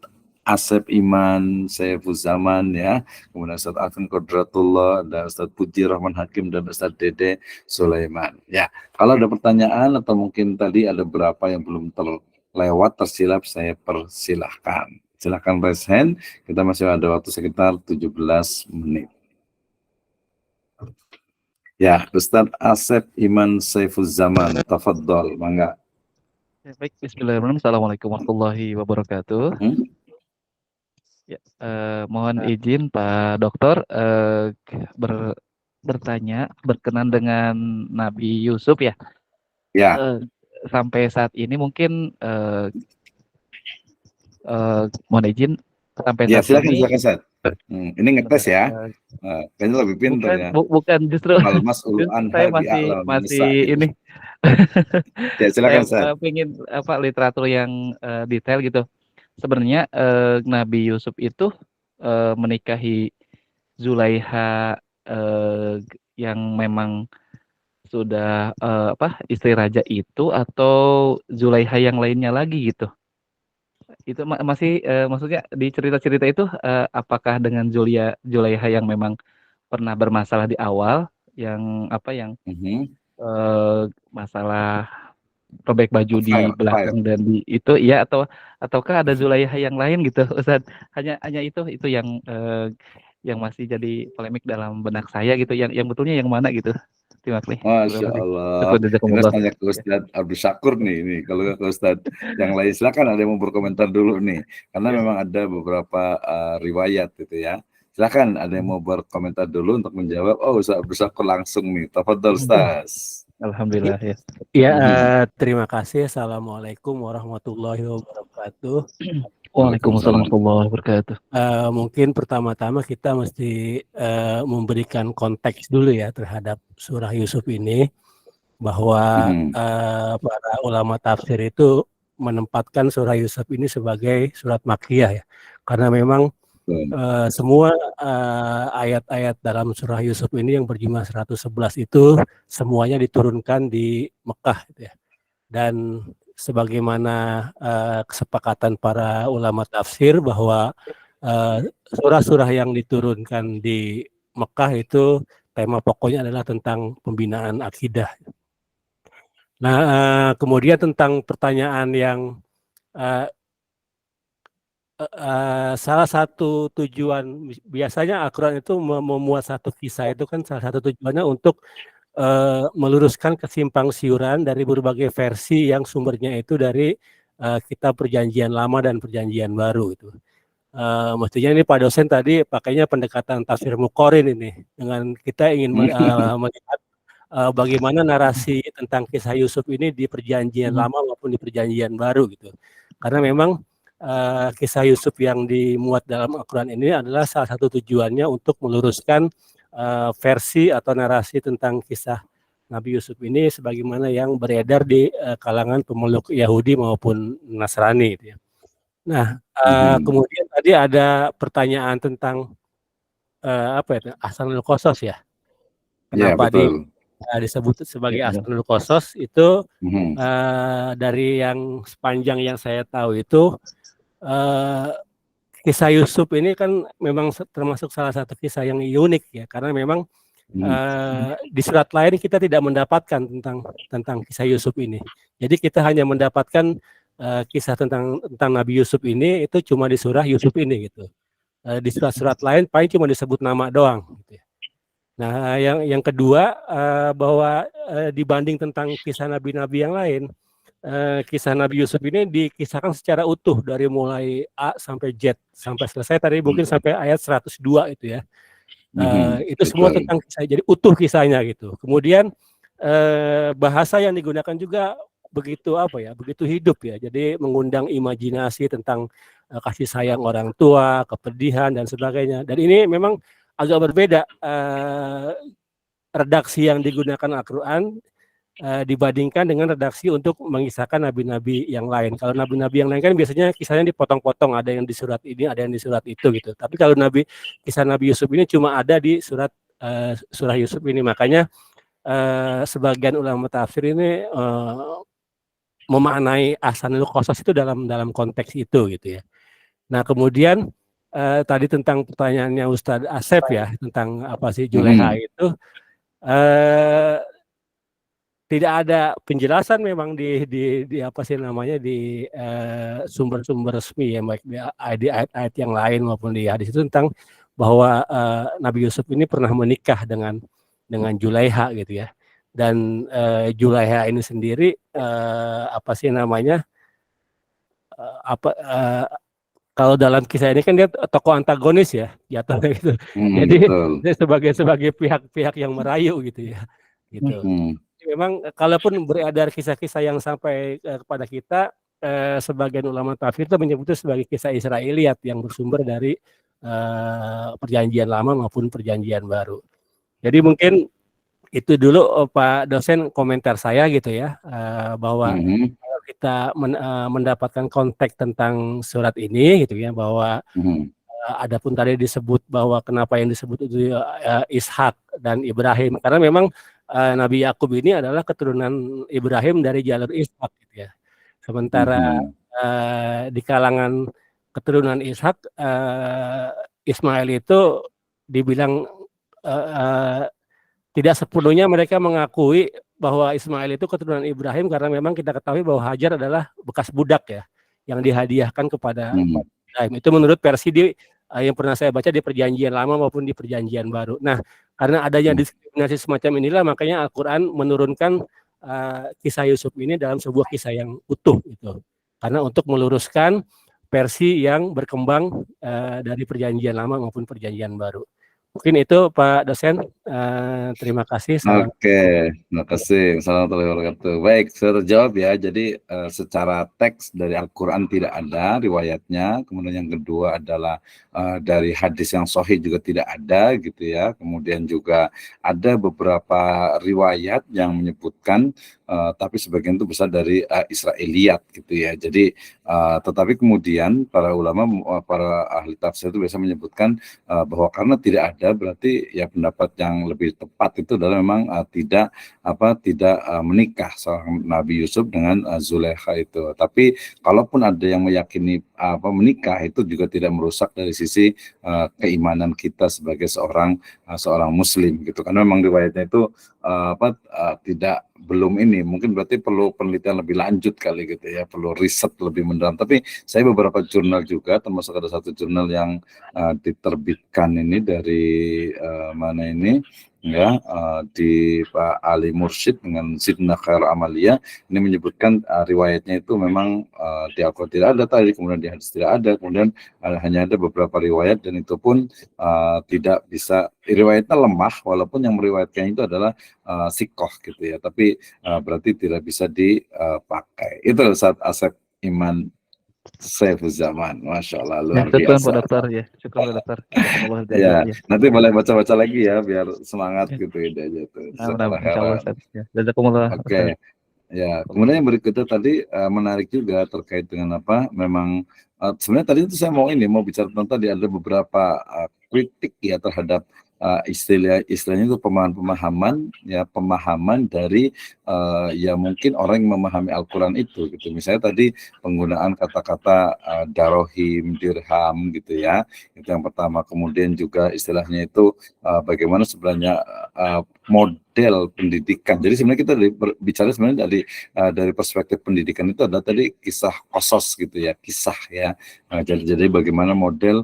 Asep Iman, Saifuzaman ya, kemudian Ustaz Afin Qudratullah, ada Ustaz Puji Rahman Hakim, dan Ustaz Dede Sulaiman ya. Kalau ada pertanyaan atau mungkin tadi ada berapa yang belum terlewat tersilap, saya persilahkan. Silahkan raise hand, kita masih ada waktu sekitar 17 menit. Ya, Ustaz Asep Iman Saifuzaman, tafadhol, mangga. Ya, baik, bismillahirrahmanirrahim. Assalamualaikum warahmatullahi wabarakatuh. Ya, mohon izin Pak Dokter bertanya berkenan dengan Nabi Yusuf ya. Ya. Sampai saat ini mungkin mohon izin sampai ya, saat ini. Silakan Ustaz. Ini ngetes ya. Kayaknya lebih pintar ya. Bukan justru. Saya masih ini. Ya, silakan Ustaz. Saya pengen literatur yang detail gitu. Sebenarnya Nabi Yusuf itu menikahi Zulaiha yang memang sudah istri raja itu, atau Zulaiha yang lainnya lagi gitu. Itu masih maksudnya di cerita-cerita itu apakah dengan Zulaiha yang memang pernah bermasalah di awal, yang masalah robek baju di belakang dan di itu ya, ataukah ada Zulaiha yang lain gitu Ustaz? Hanya itu yang masih jadi polemik dalam benak saya gitu, yang betulnya yang mana gitu. Terima kasih. Masya Allah. Ini tanya ke Ustaz Abdul Syakur nih. Kalau ke Ustaz yang lain silakan, ada yang mau berkomentar dulu nih, karena memang ada beberapa riwayat gitu ya. Silakan ada yang mau berkomentar dulu untuk menjawab. Oh, Ustaz Abdul Syakur langsung nih. Tafadhol Ustaz. Alhamdulillah ya. Ya, terima kasih. Assalamualaikum warahmatullahi wabarakatuh. Waalaikumsalam warahmatullahi wabarakatuh. Mungkin pertama-tama kita mesti memberikan konteks dulu ya terhadap surah Yusuf ini, bahwa para ulama tafsir itu menempatkan surah Yusuf ini sebagai surat Makkiyah ya, karena memang semua ayat-ayat dalam surah Yusuf ini yang berjumlah 111 itu semuanya diturunkan di Mekah gitu ya. Dan sebagaimana kesepakatan para ulama tafsir bahwa surah-surah yang diturunkan di Mekah itu tema pokoknya adalah tentang pembinaan akidah. Nah, kemudian tentang pertanyaan yang salah satu tujuan biasanya Al-Quran itu memuat satu kisah itu kan salah satu tujuannya untuk meluruskan kesimpang siuran dari berbagai versi yang sumbernya itu dari kitab Perjanjian Lama dan Perjanjian Baru itu. Mestinya ini Pak dosen tadi pakainya pendekatan tafsir Muqorrin ini dengan kita ingin melihat bagaimana narasi tentang kisah Yusuf ini di Perjanjian Lama maupun di Perjanjian Baru gitu. Karena memang kisah Yusuf yang dimuat dalam Al-Quran ini adalah salah satu tujuannya untuk meluruskan versi atau narasi tentang kisah Nabi Yusuf ini sebagaimana yang beredar di kalangan pemeluk Yahudi maupun Nasrani gitu ya. Nah, kemudian tadi ada pertanyaan tentang apa itu Ahsanul Qasas ya. Kenapa disebut sebagai Ahsanul Qasas itu dari yang sepanjang yang saya tahu itu kisah Yusuf ini kan memang termasuk salah satu kisah yang unik ya, karena memang di surat lain kita tidak mendapatkan tentang kisah Yusuf ini. Jadi kita hanya mendapatkan kisah tentang Nabi Yusuf ini itu cuma di surah Yusuf ini gitu. Di surat-surat lain paling cuma disebut nama doang. Gitu. Nah, yang kedua bahwa dibanding tentang kisah nabi-nabi yang lain, kisah Nabi Yusuf ini dikisahkan secara utuh dari mulai A sampai Z sampai selesai tadi mungkin sampai ayat 102 itu ya. Itu semua tentang kisah, jadi utuh kisahnya gitu. Kemudian bahasa yang digunakan juga begitu begitu hidup ya. Jadi mengundang imajinasi tentang kasih sayang orang tua, kepedihan dan sebagainya. Dan ini memang agak berbeda redaksi yang digunakan Al-Quran dibandingkan dengan redaksi untuk mengisahkan nabi-nabi yang lain. Kalau nabi-nabi yang lain kan biasanya kisahnya dipotong-potong, ada yang di surat ini, ada yang di surat itu gitu. Tapi kalau kisah Nabi Yusuf ini cuma ada di surah Yusuf ini. Makanya sebagian ulama tafsir ini memaknai Ahsanul Qasas itu dalam konteks itu gitu ya. Nah, kemudian tadi tentang pertanyaannya Ustadz Asep ya tentang apa sih Zulaiha itu tidak ada penjelasan memang di apa sih namanya di sumber-sumber resmi ya, baik di ayat-ayat yang lain maupun di hadis itu tentang bahwa Nabi Yusuf ini pernah menikah dengan Zulaiha gitu ya. Dan Zulaiha ini sendiri apa sih namanya kalau dalam kisah ini kan dia tokoh antagonis ya jatuhnya gitu. Jadi dia sebagai pihak-pihak yang merayu gitu ya. Gitu. Memang kalaupun beredar kisah-kisah yang sampai kepada kita, sebagian ulama tafsir itu menyebutnya sebagai kisah Israiliyat yang bersumber dari Perjanjian Lama maupun Perjanjian Baru. Jadi mungkin itu dulu Pak dosen komentar saya gitu ya, bahwa kalau kita mendapatkan konteks tentang surat ini gitu ya, bahwa adapun tadi disebut bahwa kenapa yang disebut itu Ishak dan Ibrahim, karena memang Nabi Yakub ini adalah keturunan Ibrahim dari jalur Ishak gitu ya. Sementara di kalangan keturunan Ishak, Ismail itu dibilang tidak sepenuhnya mereka mengakui bahwa Ismail itu keturunan Ibrahim, karena memang kita ketahui bahwa Hajar adalah bekas budak ya yang dihadiahkan kepada Ibrahim. Itu menurut versi yang pernah saya baca di Perjanjian Lama maupun di Perjanjian Baru. Nah, karena adanya diskriminasi semacam inilah makanya Al-Quran menurunkan kisah Yusuf ini dalam sebuah kisah yang utuh gitu. Karena untuk meluruskan versi yang berkembang dari Perjanjian Lama maupun Perjanjian Baru. Mungkin itu Pak dosen, terima kasih. Oke, terima kasih. Assalamualaikum warahmatullahi wabarakatuh. Baik, sudah terjawab ya. Jadi secara teks dari Al-Quran tidak ada riwayatnya. Kemudian yang kedua adalah dari hadis yang sahih juga tidak ada gitu ya. Kemudian juga ada beberapa riwayat yang menyebutkan tapi sebagian itu besar dari Israiliyat gitu ya. Jadi tetapi kemudian para ulama, para ahli tafsir itu biasa menyebutkan bahwa karena tidak ada ada, berarti ya pendapat yang lebih tepat itu adalah memang tidak menikah seorang Nabi Yusuf dengan Zulaikha itu. Tapi kalaupun ada yang meyakini menikah, itu juga tidak merusak dari sisi keimanan kita sebagai seorang muslim gitu. Karena memang riwayatnya itu tidak belum ini, mungkin berarti perlu penelitian lebih lanjut kali gitu ya, perlu riset lebih mendalam. Tapi saya beberapa jurnal juga, termasuk ada satu jurnal yang diterbitkan ini dari mana ini ya, di Pak Ali Mursyid dengan Sidna Khair Amalia, ini menyebutkan riwayatnya itu memang di Al-Quran tidak ada tadi, kemudian di hadis tidak ada, kemudian hanya ada beberapa riwayat, dan itu pun tidak bisa, riwayatnya lemah walaupun yang meriwayatkan itu adalah sikoh gitu ya, tapi berarti tidak bisa dipakai. Itu saat Asep Iman Saiful Zaman, Masya Allah, luar Syukran Pak biasa. Dokter ya, syukran Pak Dokter. Jazakumullah Ya, khairan, ya. nanti boleh baca-baca lagi ya, biar semangat Ya. gitu ide aja tuh. Insyaallah Ustaz. Ya. Jazakumullah Ustaz. Oke, ya. Kemudian yang berikutnya tadi menarik juga terkait dengan memang sebenarnya tadi itu saya mau bicara tentang tadi ada beberapa kritik ya terhadap istilahnya itu pemahaman dari ya mungkin orang yang memahami Al-Quran itu gitu. Misalnya tadi penggunaan kata-kata darohim, dirham gitu ya, itu yang pertama. Kemudian juga istilahnya itu bagaimana sebenarnya model pendidikan. Jadi sebenarnya kita bicara sebenarnya dari perspektif pendidikan itu adalah tadi kisah kosos gitu ya, kisah ya. Jadi bagaimana model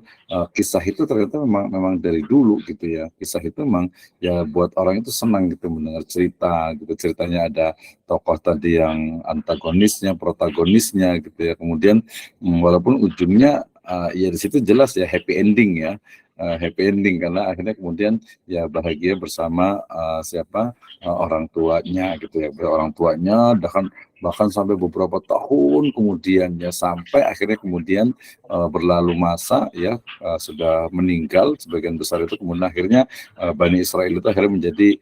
kisah itu ternyata memang dari dulu gitu ya. Kisah itu memang ya buat orang itu senang gitu mendengar cerita gitu. Ceritanya ada tokoh tadi yang antagonisnya, protagonisnya gitu ya. Kemudian walaupun ujungnya ya di situ jelas ya happy ending ya. Happy ending karena akhirnya kemudian ya bahagia bersama orang tuanya gitu ya, orang tuanya bahkan sampai beberapa tahun kemudian ya, sampai akhirnya kemudian berlalu masa ya, sudah meninggal sebagian besar itu, kemudian akhirnya Bani Israel itu akhirnya menjadi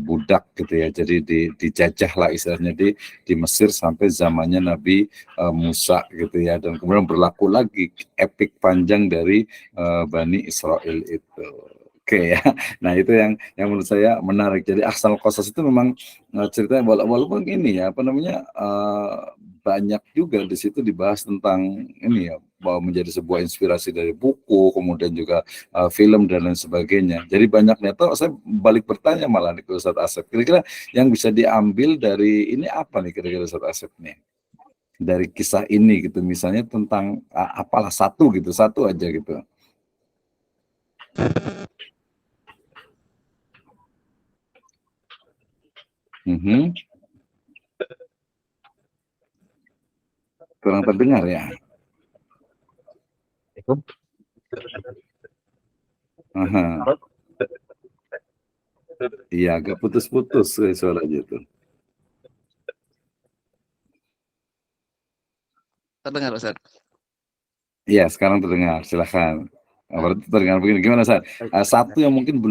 budak gitu ya, jadi dijajah lah istilahnya di Mesir sampai zamannya Nabi Musa gitu ya, dan kemudian berlaku lagi epik panjang dari Bani Israel itu. Oke ya, nah itu yang menurut saya menarik. Jadi Ahsanul Qasas itu memang ceritanya walaupun ini ya banyak juga di situ dibahas tentang ini ya, bahwa menjadi sebuah inspirasi dari buku, kemudian juga film dan lain sebagainya. Jadi banyak ternyata saya balik bertanya malah nih ke Ustadz Asep, kira-kira yang bisa diambil dari ini apa nih kira-kira Ustadz Asep nih? Dari kisah ini gitu, misalnya tentang apalah satu aja gitu. Kurang terdengar ya. Iya, agak putus-putus suaranya tuh. Terdengar Ustaz? Iya, sekarang terdengar. Silakan. Berarti terdengar begini. Gimana, Ustaz? Satu yang mungkin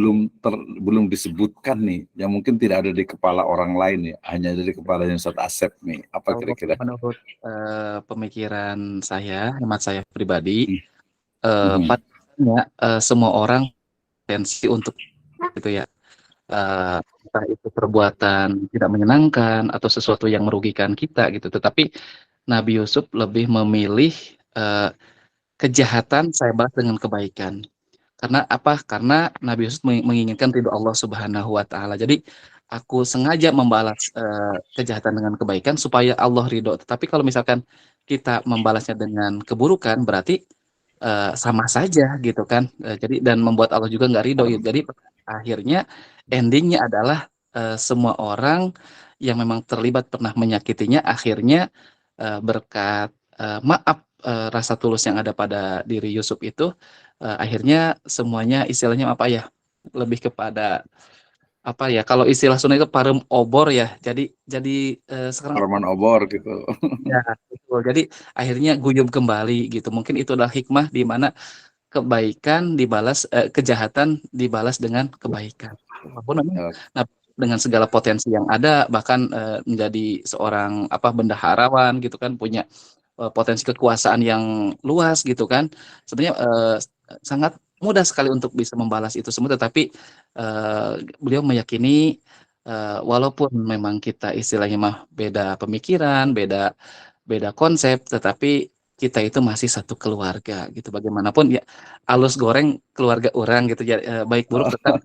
belum disebutkan nih, yang mungkin tidak ada di kepala orang lain ya, hanya ada di kepalanya Ustaz Asep nih. Apa kira-kira? Menurut pemikiran saya, hemat saya pribadi, pada semua orang potensi untuk gitu ya, entah itu perbuatan tidak menyenangkan atau sesuatu yang merugikan kita gitu. Tetapi Nabi Yusuf lebih memilih kejahatan saya balas dengan kebaikan. Karena apa? Karena Nabi Yusuf menginginkan ridho Allah Subhanahu wa taala. Jadi aku sengaja membalas kejahatan dengan kebaikan supaya Allah ridho. Tetapi kalau misalkan kita membalasnya dengan keburukan, berarti sama saja gitu kan. Jadi dan membuat Allah juga nggak ridho. Jadi akhirnya endingnya adalah semua orang yang memang terlibat pernah menyakitinya, akhirnya berkat maaf rasa tulus yang ada pada diri Yusuf itu, akhirnya semuanya istilahnya apa ya, lebih kepada apa ya, kalau istilah Sunda itu parem obor ya, jadi sekarang Parman obor gitu. ya betul. Jadi akhirnya guyub kembali gitu. Mungkin itu adalah hikmah di mana kebaikan dibalas kejahatan dibalas dengan kebaikan. Walaupun memang dengan segala potensi yang ada, bahkan menjadi seorang bendaharawan gitu kan, punya potensi kekuasaan yang luas gitu kan, sebenarnya sangat mudah sekali untuk bisa membalas itu semua, tetapi beliau meyakini walaupun memang kita istilahnya mah beda pemikiran, beda beda konsep, tetapi kita itu masih satu keluarga gitu. Bagaimanapun ya alus goreng keluarga orang gitu ya, baik buruk tetap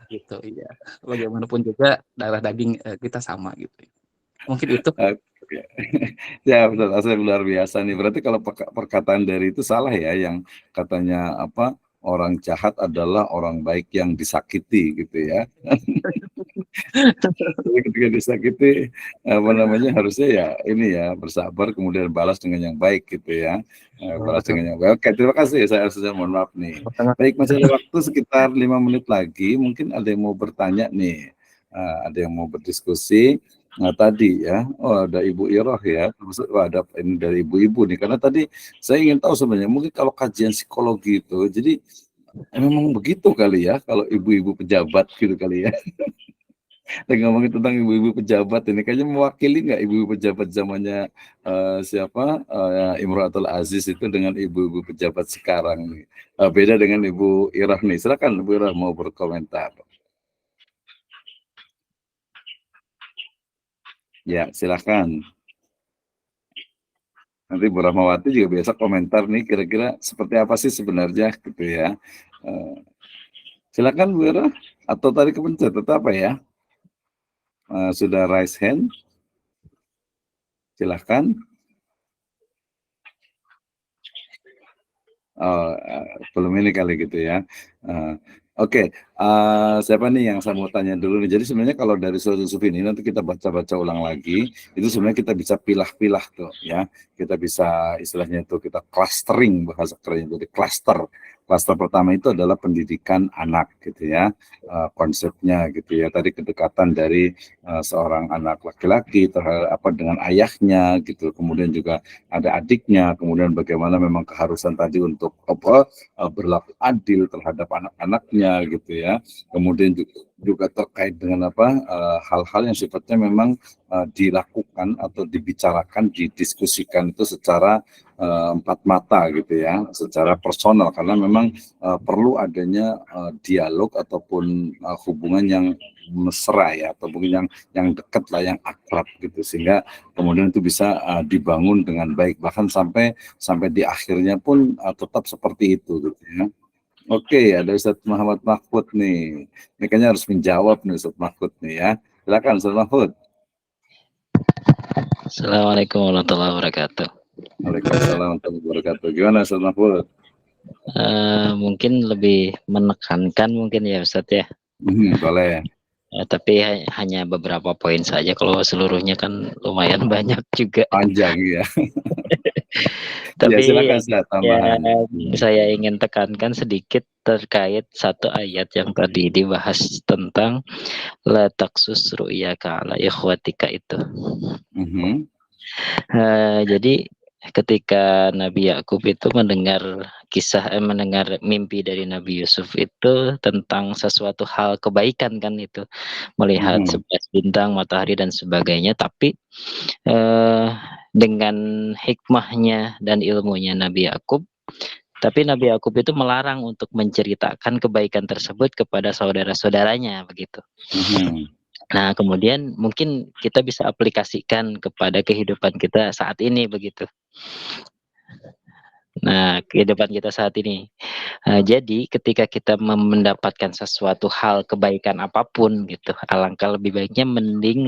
gitu. Iya. Bagaimanapun juga darah daging kita sama gitu. Mungkin itu. Oke. Ya, betul, asli luar biasa nih. Berarti kalau perkataan dari itu salah ya, yang katanya apa, orang jahat adalah orang baik yang disakiti gitu ya. Jadi ketika disakiti, apa namanya, harusnya ya ini ya, bersabar kemudian balas dengan yang baik gitu ya. Balas Betul. dengan yang baik. Oke, terima kasih, saya mohon maaf nih. Baik, masih ada waktu sekitar 5 menit lagi, mungkin ada yang mau bertanya nih, ada yang mau berdiskusi. Nah tadi ya, oh ada Ibu Iroh ya, maksud ada ini dari ibu-ibu nih, karena tadi saya ingin tahu sebenarnya, mungkin kalau kajian psikologi itu, jadi memang begitu kali ya, kalau ibu-ibu pejabat gitu kali ya. Lagi ngomongin tentang ibu-ibu pejabat ini, kayaknya mewakili nggak ibu-ibu pejabat zamannya siapa, Imro'atul Aziz itu dengan ibu-ibu pejabat sekarang nih. Beda dengan Ibu Irah nih. Silakan Ibu Irah mau berkomentar. Ya, silakan. Nanti Bu Rahmawati juga biasa komentar nih, kira-kira seperti apa sih sebenarnya gitu ya. Silakan Bu Irah, atau tadi kepencet atau apa ya? Sudah raise hand. Silakan. Oh, belum ini kali gitu ya. Oke, siapa nih yang saya mau tanya dulu nih. Jadi sebenarnya kalau dari Ustaz Yusuf ini nanti kita baca-baca ulang lagi, itu sebenarnya kita bisa pilah-pilah tuh ya. Kita bisa istilahnya itu kita clustering, bahasa kerennya jadi cluster. Cluster pertama itu adalah pendidikan anak gitu ya. Konsepnya gitu ya. Tadi kedekatan dari seorang anak laki-laki terhadap apa dengan ayahnya gitu. Kemudian juga ada adiknya, kemudian bagaimana memang keharusan tadi untuk apa berlaku adil terhadap anak-anaknya gitu ya. Kemudian juga terkait dengan apa hal-hal yang sifatnya memang dilakukan atau dibicarakan, didiskusikan itu secara empat mata gitu ya, secara personal, karena memang perlu adanya dialog ataupun hubungan yang mesra ya, atau mungkin yang dekat lah, yang akrab gitu, sehingga kemudian itu bisa dibangun dengan baik, bahkan sampai di akhirnya pun tetap seperti itu gitu ya. Oke, ada Ustadz Muhammad Mahfud nih. Ini kayaknya harus menjawab nih Ustadz Mahfud nih ya. Silakan Ustadz Mahfud. Assalamualaikum warahmatullahi wabarakatuh. Waalaikumsalam warahmatullahi wabarakatuh. Gimana Ustadz Mahfud? Mungkin lebih menekankan mungkin ya Ustadz ya. Boleh. Tapi hanya beberapa poin saja. Kalau seluruhnya kan lumayan banyak juga. Panjang ya. Tapi ya, silakan tambahan. Saya ingin tekankan sedikit terkait satu ayat yang tadi dibahas tentang la taksus ru'yaka ala ikhwatika itu. Jadi ketika Nabi Yakub itu mendengar mendengar mimpi dari Nabi Yusuf itu tentang sesuatu hal kebaikan kan, itu melihat 11 bintang, matahari dan sebagainya, tapi dengan hikmahnya dan ilmunya Nabi Yakub, tapi Nabi Yakub itu melarang untuk menceritakan kebaikan tersebut kepada saudara-saudaranya begitu. Nah, kemudian mungkin kita bisa aplikasikan kepada kehidupan kita saat ini begitu. Nah, kehidupan kita saat ini. Jadi ketika kita mendapatkan sesuatu hal kebaikan apapun gitu, alangkah lebih baiknya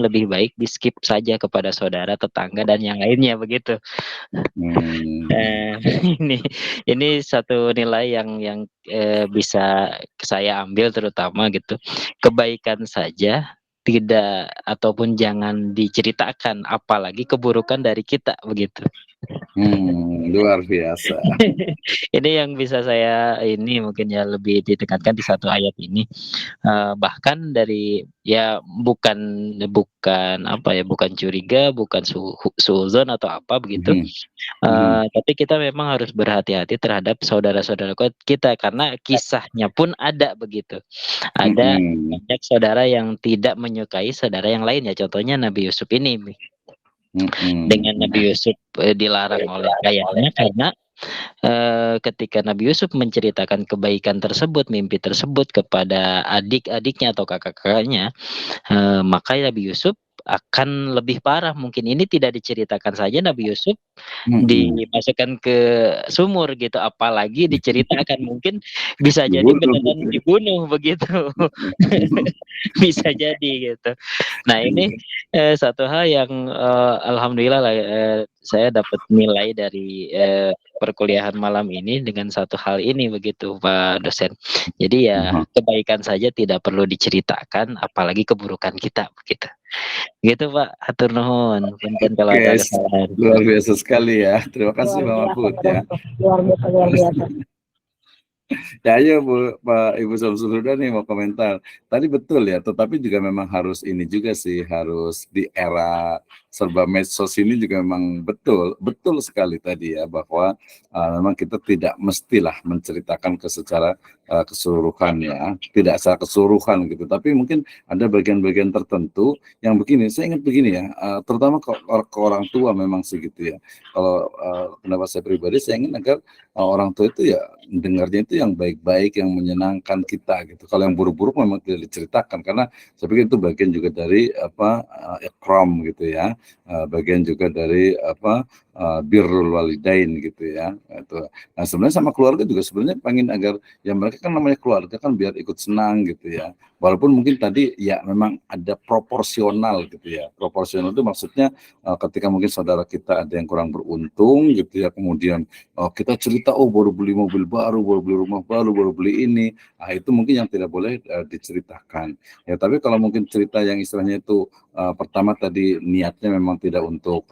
lebih baik di skip saja kepada saudara, tetangga dan yang lainnya begitu. Ini satu nilai yang bisa saya ambil terutama gitu. Kebaikan saja tidak ataupun jangan diceritakan, apalagi keburukan dari kita begitu. Luar biasa. Ini yang bisa saya ini mungkin ya lebih ditekankan di satu ayat ini. Bahkan dari ya bukan curiga, bukan suuzon atau apa begitu. Tapi kita memang harus berhati-hati terhadap saudara-saudara kita, karena kisahnya pun ada begitu. Ada banyak saudara yang tidak menyukai saudara yang lain ya. Contohnya Nabi Yusuf ini. Dengan Nabi Yusuf dilarang oleh ayahnya karena ketika Nabi Yusuf menceritakan kebaikan tersebut, mimpi tersebut kepada adik-adiknya atau kakak-kakaknya, maka Nabi Yusuf akan lebih parah. Mungkin ini tidak diceritakan saja Nabi Yusuf dimasukkan ke sumur gitu, apalagi diceritakan mungkin bisa jadi beneran dibunuh begitu. Bisa jadi gitu. Nah ini satu hal yang alhamdulillah lah, saya dapat nilai dari perkuliahan malam ini dengan satu hal ini begitu Pak dosen. Jadi ya kebaikan saja tidak perlu diceritakan, apalagi keburukan kita begitu. Gitu Pak, hatur nuhun. Punten kalau ada kesalahan. Luar biasa sekali ya. Terima kasih Pak Mahfud ya. Luar biasa. Ya ayo Pak Ibu Samsudin nih mau komentar. Tadi betul ya, tetapi juga memang harus ini juga sih, harus di era serba medsos ini juga memang betul sekali tadi ya, bahwa memang kita tidak mestilah menceritakan secara keseluruhan ya, tidak secara keseluruhan gitu, tapi mungkin ada bagian-bagian tertentu yang begini. Saya ingat begini ya, terutama ke orang tua memang segitu ya. Kalau pendapat saya pribadi, saya ingin agar orang tua itu ya dengarnya itu yang baik-baik, yang menyenangkan kita gitu. Kalau yang buruk-buruk memang tidak diceritakan, karena saya pikir itu bagian juga dari ikram gitu ya, bagian juga dari birrul walidain gitu ya. Itu. Nah sebenarnya sama keluarga juga sebenarnya pengen agar ya mereka kan namanya keluarga kan biar ikut senang gitu ya. Walaupun mungkin tadi ya memang ada proporsional gitu ya. Proporsional itu maksudnya ketika mungkin saudara kita ada yang kurang beruntung gitu ya, kemudian kita cerita baru beli mobil baru, baru beli rumah baru, baru beli ini, nah itu mungkin yang tidak boleh diceritakan. Ya tapi kalau mungkin cerita yang istilahnya itu pertama tadi niatnya memang tidak untuk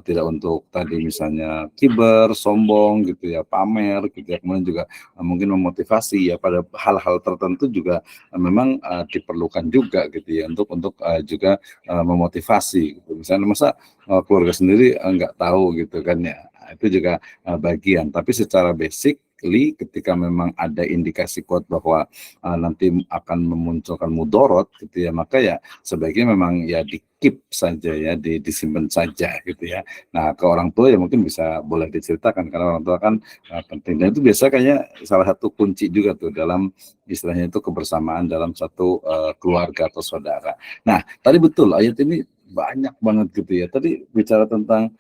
tidak untuk tadi misalnya kiber, sombong gitu ya, pamer gitu ya, kemudian juga mungkin memotivasi ya pada hal-hal tertentu juga memang diperlukan juga gitu ya untuk juga memotivasi gitu. Misalnya masa keluarga sendiri nggak tahu gitu kan ya, itu juga bagian. Tapi secara basic ketika memang ada indikasi kuat bahwa nanti akan memunculkan mudorot gitu ya, maka ya sebaiknya memang ya di-keep saja ya, disimpan saja gitu ya. Nah ke orang tua ya mungkin bisa boleh diceritakan, karena orang tua kan penting, dan itu biasa kayaknya salah satu kunci juga tuh dalam istilahnya itu kebersamaan dalam satu keluarga atau saudara. Nah tadi betul ayat ini banyak banget gitu ya. Tadi bicara tentang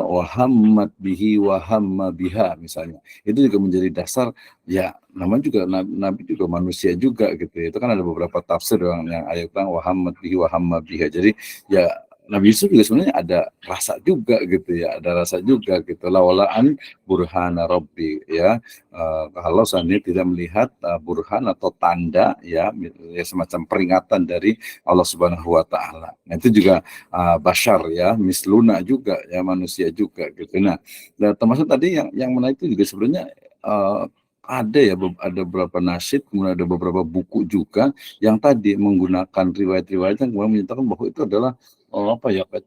wahammat bihi wahamma biha misalnya, itu juga menjadi dasar ya, namanya juga nabi juga manusia juga gitu ya. Itu kan ada beberapa tafsir yang ayat bilang wahammat bihi wahamma biha. Jadi ya Nabi Yusuf juga sebenarnya ada rasa juga gitu ya, ada rasa juga gitu, lawalaan burhana rabbi ya, kalau seandainya tidak melihat burhan atau tanda ya semacam peringatan dari Allah Subhanahu wa taala. Nah itu juga bashar ya, misluna juga ya, manusia juga gitu. Nah termasuk tadi yang menarik itu juga sebenarnya ada beberapa nasyid, kemudian ada beberapa buku juga yang tadi menggunakan riwayat-riwayat yang kemudian menyatakan bahwa itu adalah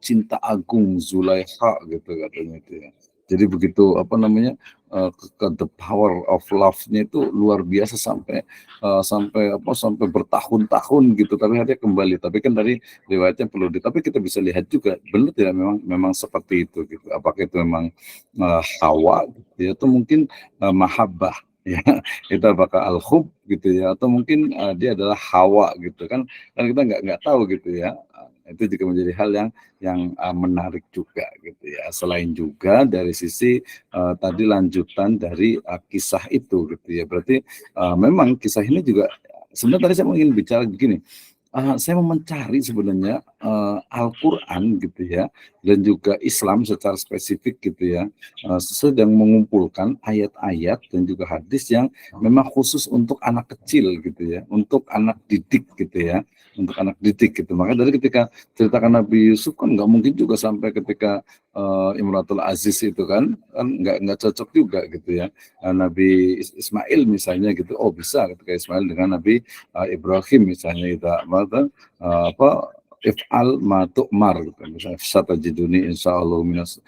cinta agung Zulaikha gitu katanya itu ya. Jadi begitu the power of love-nya itu luar biasa sampai bertahun-tahun gitu, tapi akhirnya kembali. Tapi kan dari riwayatnya tapi kita bisa lihat juga benar tidak memang seperti itu gitu. Apakah itu memang hawa gitu ya, atau mungkin mahabbah ya, itu apakah al-hub gitu ya, atau mungkin dia adalah hawa gitu kan kita nggak tahu gitu ya. Itu juga menjadi hal yang menarik juga gitu ya. Selain juga dari sisi tadi lanjutan dari kisah itu gitu ya. Berarti memang kisah ini juga sebenarnya tadi saya ingin bicara begini. Saya mau mencari sebenarnya Al-Quran gitu ya, dan juga Islam secara spesifik gitu ya, sedang mengumpulkan ayat-ayat dan juga hadis yang memang khusus untuk anak kecil gitu ya, untuk anak didik gitu ya, untuk anak didik gitu. Makanya dari ketika ceritakan Nabi Yusuf kan nggak mungkin juga sampai ketika Imratul Aziz itu kan nggak cocok juga gitu ya. Nabi Ismail misalnya gitu, bisa ketika Ismail dengan Nabi Ibrahim misalnya itu if'al ma tu'mar, misalnya satajiduni insyaallah minas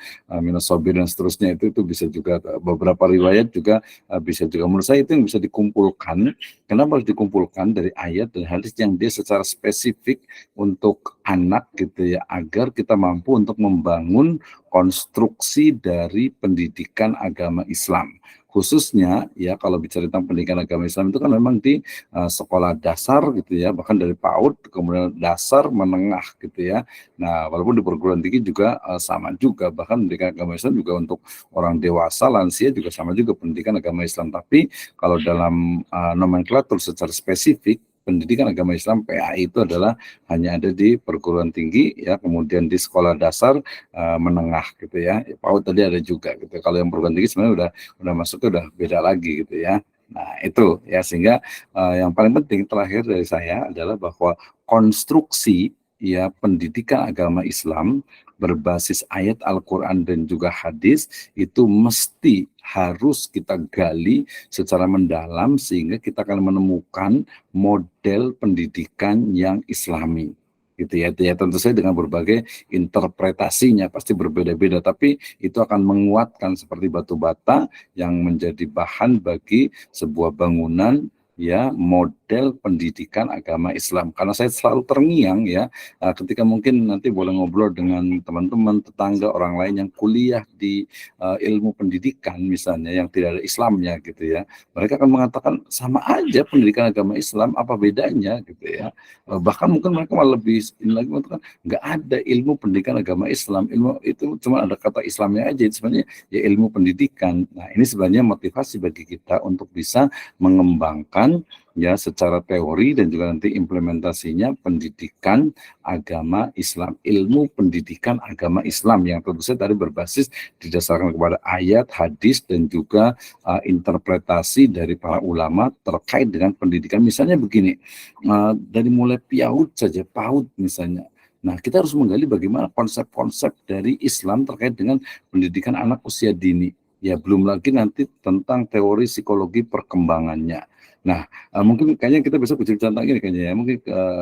sabirin dan seterusnya, itu bisa juga. Beberapa riwayat juga bisa juga. Menurut saya itu yang bisa dikumpulkan. Kenapa harus dikumpulkan dari ayat dan hadis yang dia secara spesifik untuk anak gitu ya, agar kita mampu untuk membangun konstruksi dari pendidikan agama Islam. Khususnya ya kalau bicara tentang pendidikan agama Islam itu kan memang di sekolah dasar gitu ya, bahkan dari PAUD kemudian dasar menengah gitu ya. Nah, walaupun di perguruan tinggi juga sama juga, bahkan pendidikan agama Islam juga untuk orang dewasa, lansia juga sama juga pendidikan agama Islam. Tapi kalau dalam nomenklatur secara spesifik, pendidikan agama Islam PAI itu adalah hanya ada di perguruan tinggi ya, kemudian di sekolah dasar menengah gitu ya. PAUD tadi ada juga gitu. Kalau yang perguruan tinggi sebenarnya udah masuk udah beda lagi gitu ya. Nah itu ya, sehingga yang paling penting terakhir dari saya adalah bahwa konstruksi ya pendidikan agama Islam berbasis ayat Al-Quran dan juga hadis itu mesti harus kita gali secara mendalam sehingga kita akan menemukan model pendidikan yang Islami gitu ya. Tentu saja dengan berbagai interpretasinya pasti berbeda-beda, tapi itu akan menguatkan seperti batu bata yang menjadi bahan bagi sebuah bangunan ya, model pendidikan agama Islam. Karena saya selalu terngiang ya ketika mungkin nanti boleh ngobrol dengan teman-teman, tetangga, orang lain yang kuliah di ilmu pendidikan misalnya yang tidak ada Islamnya gitu ya. Mereka akan mengatakan sama aja pendidikan agama Islam, apa bedanya gitu ya. Bahkan mungkin mereka malah lebih lagi mengatakan nggak ada ilmu pendidikan agama Islam, ilmu itu cuma ada kata Islamnya aja, itu sebenarnya ya ilmu pendidikan. Nah ini sebenarnya motivasi bagi kita untuk bisa mengembangkan ya secara teori dan juga nanti implementasinya pendidikan agama Islam, ilmu pendidikan agama Islam yang tentu saja tadi berbasis didasarkan kepada ayat, hadis dan juga interpretasi dari para ulama terkait dengan pendidikan. Misalnya begini, dari mulai PAUD misalnya. Nah, kita harus menggali bagaimana konsep-konsep dari Islam terkait dengan pendidikan anak usia dini. Ya, belum lagi nanti tentang teori psikologi perkembangannya. Nah, mungkin kayaknya kita bisa bicara tentang ini kayaknya ya. Mungkin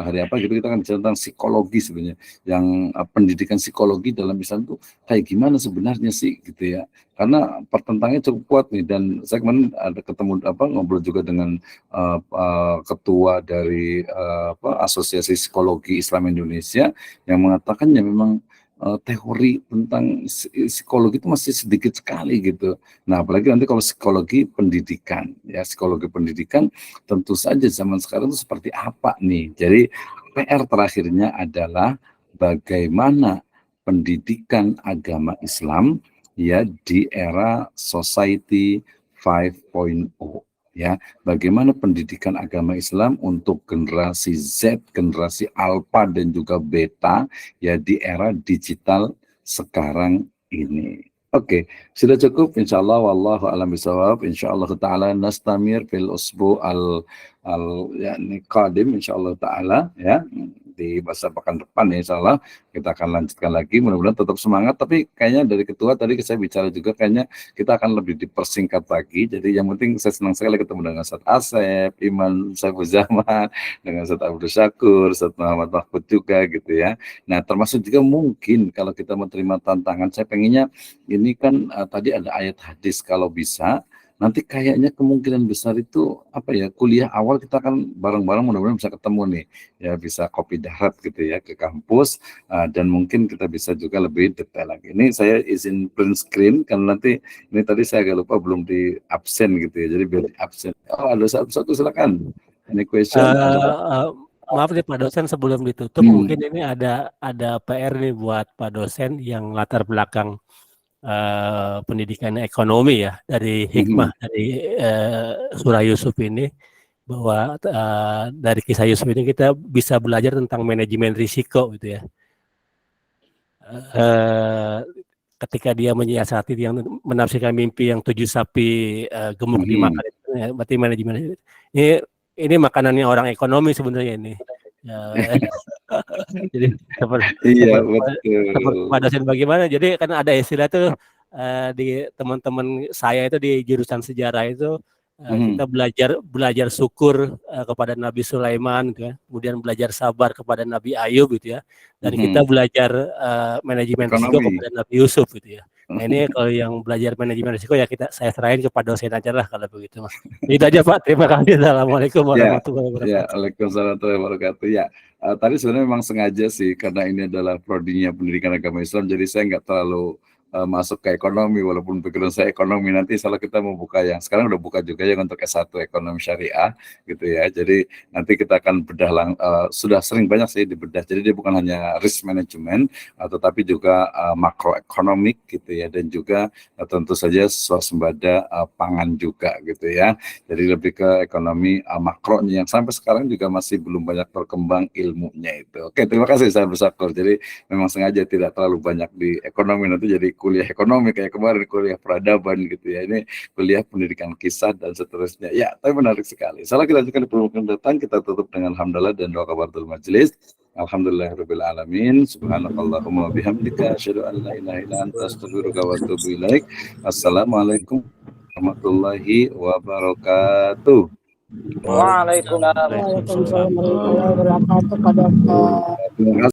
hari apa gitu kita akan bicara tentang psikologi sebenarnya. Yang pendidikan psikologi dalam Islam itu kayak gimana sebenarnya sih gitu ya. Karena pertentangannya cukup kuat nih, dan saya kemarin ada ketemu ngobrol juga dengan ketua dari Asosiasi Psikologi Islam Indonesia yang mengatakan ya memang teori tentang psikologi itu masih sedikit sekali gitu. Nah, apalagi nanti kalau psikologi pendidikan, ya psikologi pendidikan tentu saja zaman sekarang itu seperti apa nih. Jadi PR terakhirnya adalah bagaimana pendidikan agama Islam ya di era society 5.0. Ya, bagaimana pendidikan agama Islam untuk generasi Z, generasi Alpha dan juga Beta ya di era digital sekarang ini. Oke, sudah cukup insyaallah, wallahu a'lam bishawab. Insyaallah taala nastamir fil usbu al yani qadim insyaallah taala ya, di masa pekan depan ya insyaallah kita akan lanjutkan lagi. Mudah-mudahan tetap semangat, tapi kayaknya dari ketua tadi saya bicara juga kayaknya kita akan lebih dipersingkat lagi. Jadi yang penting saya senang sekali ketemu dengan Ustaz Asep, Iman Saifuzaman, dengan Ustaz Abdul Syakur, Ustaz Muhammad Mahfud juga gitu ya. Nah, termasuk juga mungkin kalau kita menerima tantangan, saya pengennya ini kan tadi ada ayat hadis, kalau bisa nanti kayaknya kemungkinan besar itu kuliah awal kita akan bareng-bareng, mudah-mudahan bisa ketemu nih ya, bisa kopi darat gitu ya ke kampus, dan mungkin kita bisa juga lebih detail lagi. Ini saya izin print screen karena nanti ini tadi saya agak lupa belum di absen gitu ya, jadi biar di absen. Oh, ada satu silakan. Any question? Maaf nih Pak dosen, sebelum ditutup mungkin ini ada PR nih buat Pak dosen yang latar belakang pendidikan ekonomi ya, dari hikmah dari surah Yusuf ini, bahwa dari kisah Yusuf ini kita bisa belajar tentang manajemen risiko gitu ya. Ketika dia menyiasati, yang menafsirkan mimpi yang 7 sapi gemuk dimakan itu ya, berarti manajemen ini makanannya orang ekonomi sebenarnya ini. Jadi seperti Pak dosen bagaimana? Jadi kan ada istilah tuh di teman-teman saya itu di jurusan sejarah itu, Kita belajar syukur kepada Nabi Sulaiman, gitu ya. Kemudian belajar sabar kepada Nabi Ayub, gitu ya. Dan kita belajar manajemen risiko kepada Nabi Yusuf, gitu ya. Nah ini kalau yang belajar manajemen risiko ya saya serahin kepada dosen aja lah kalau begitu, Mas. Itu aja Pak. Terima kasih. Assalamualaikum warahmatullahi wabarakatuh. Ya, waalaikumsalam warahmatullahi wabarakatuh. Ya, tadi sebenarnya memang sengaja sih karena ini adalah prodinya pendidikan agama Islam, jadi saya nggak terlalu masuk ke ekonomi, walaupun pikiran saya ekonomi. Nanti kalau kita mau buka yang sekarang udah buka juga yang untuk S1 ekonomi syariah gitu ya, jadi nanti kita akan bedah sudah sering banyak sih dibedah, jadi dia bukan hanya risk management tetapi juga makroekonomik gitu ya, dan juga tentu saja swasembada pangan juga gitu ya, jadi lebih ke ekonomi makronya yang sampai sekarang juga masih belum banyak berkembang ilmunya itu. Oke, terima kasih saya bersyukur. Jadi memang sengaja tidak terlalu banyak di ekonomi, nanti jadi kuliah ekonomi kayak kemarin kuliah peradaban gitu ya, ini kuliah pendidikan kisah dan seterusnya ya. Tapi menarik sekali. Salah kita lanjutkan di pertemuan datang, kita tutup dengan hamdalah dan doa kafaratul majelis. Alhamdulillahirabbil alamin. Subhanakallahumma bihamdika asyhadu an la ilaha illa anta astaghfiruka wa atubu ilaik. Assalamualaikum warahmatullahi wabarakatuh. Waalaikumsalam warahmatullahi wabarakatuh.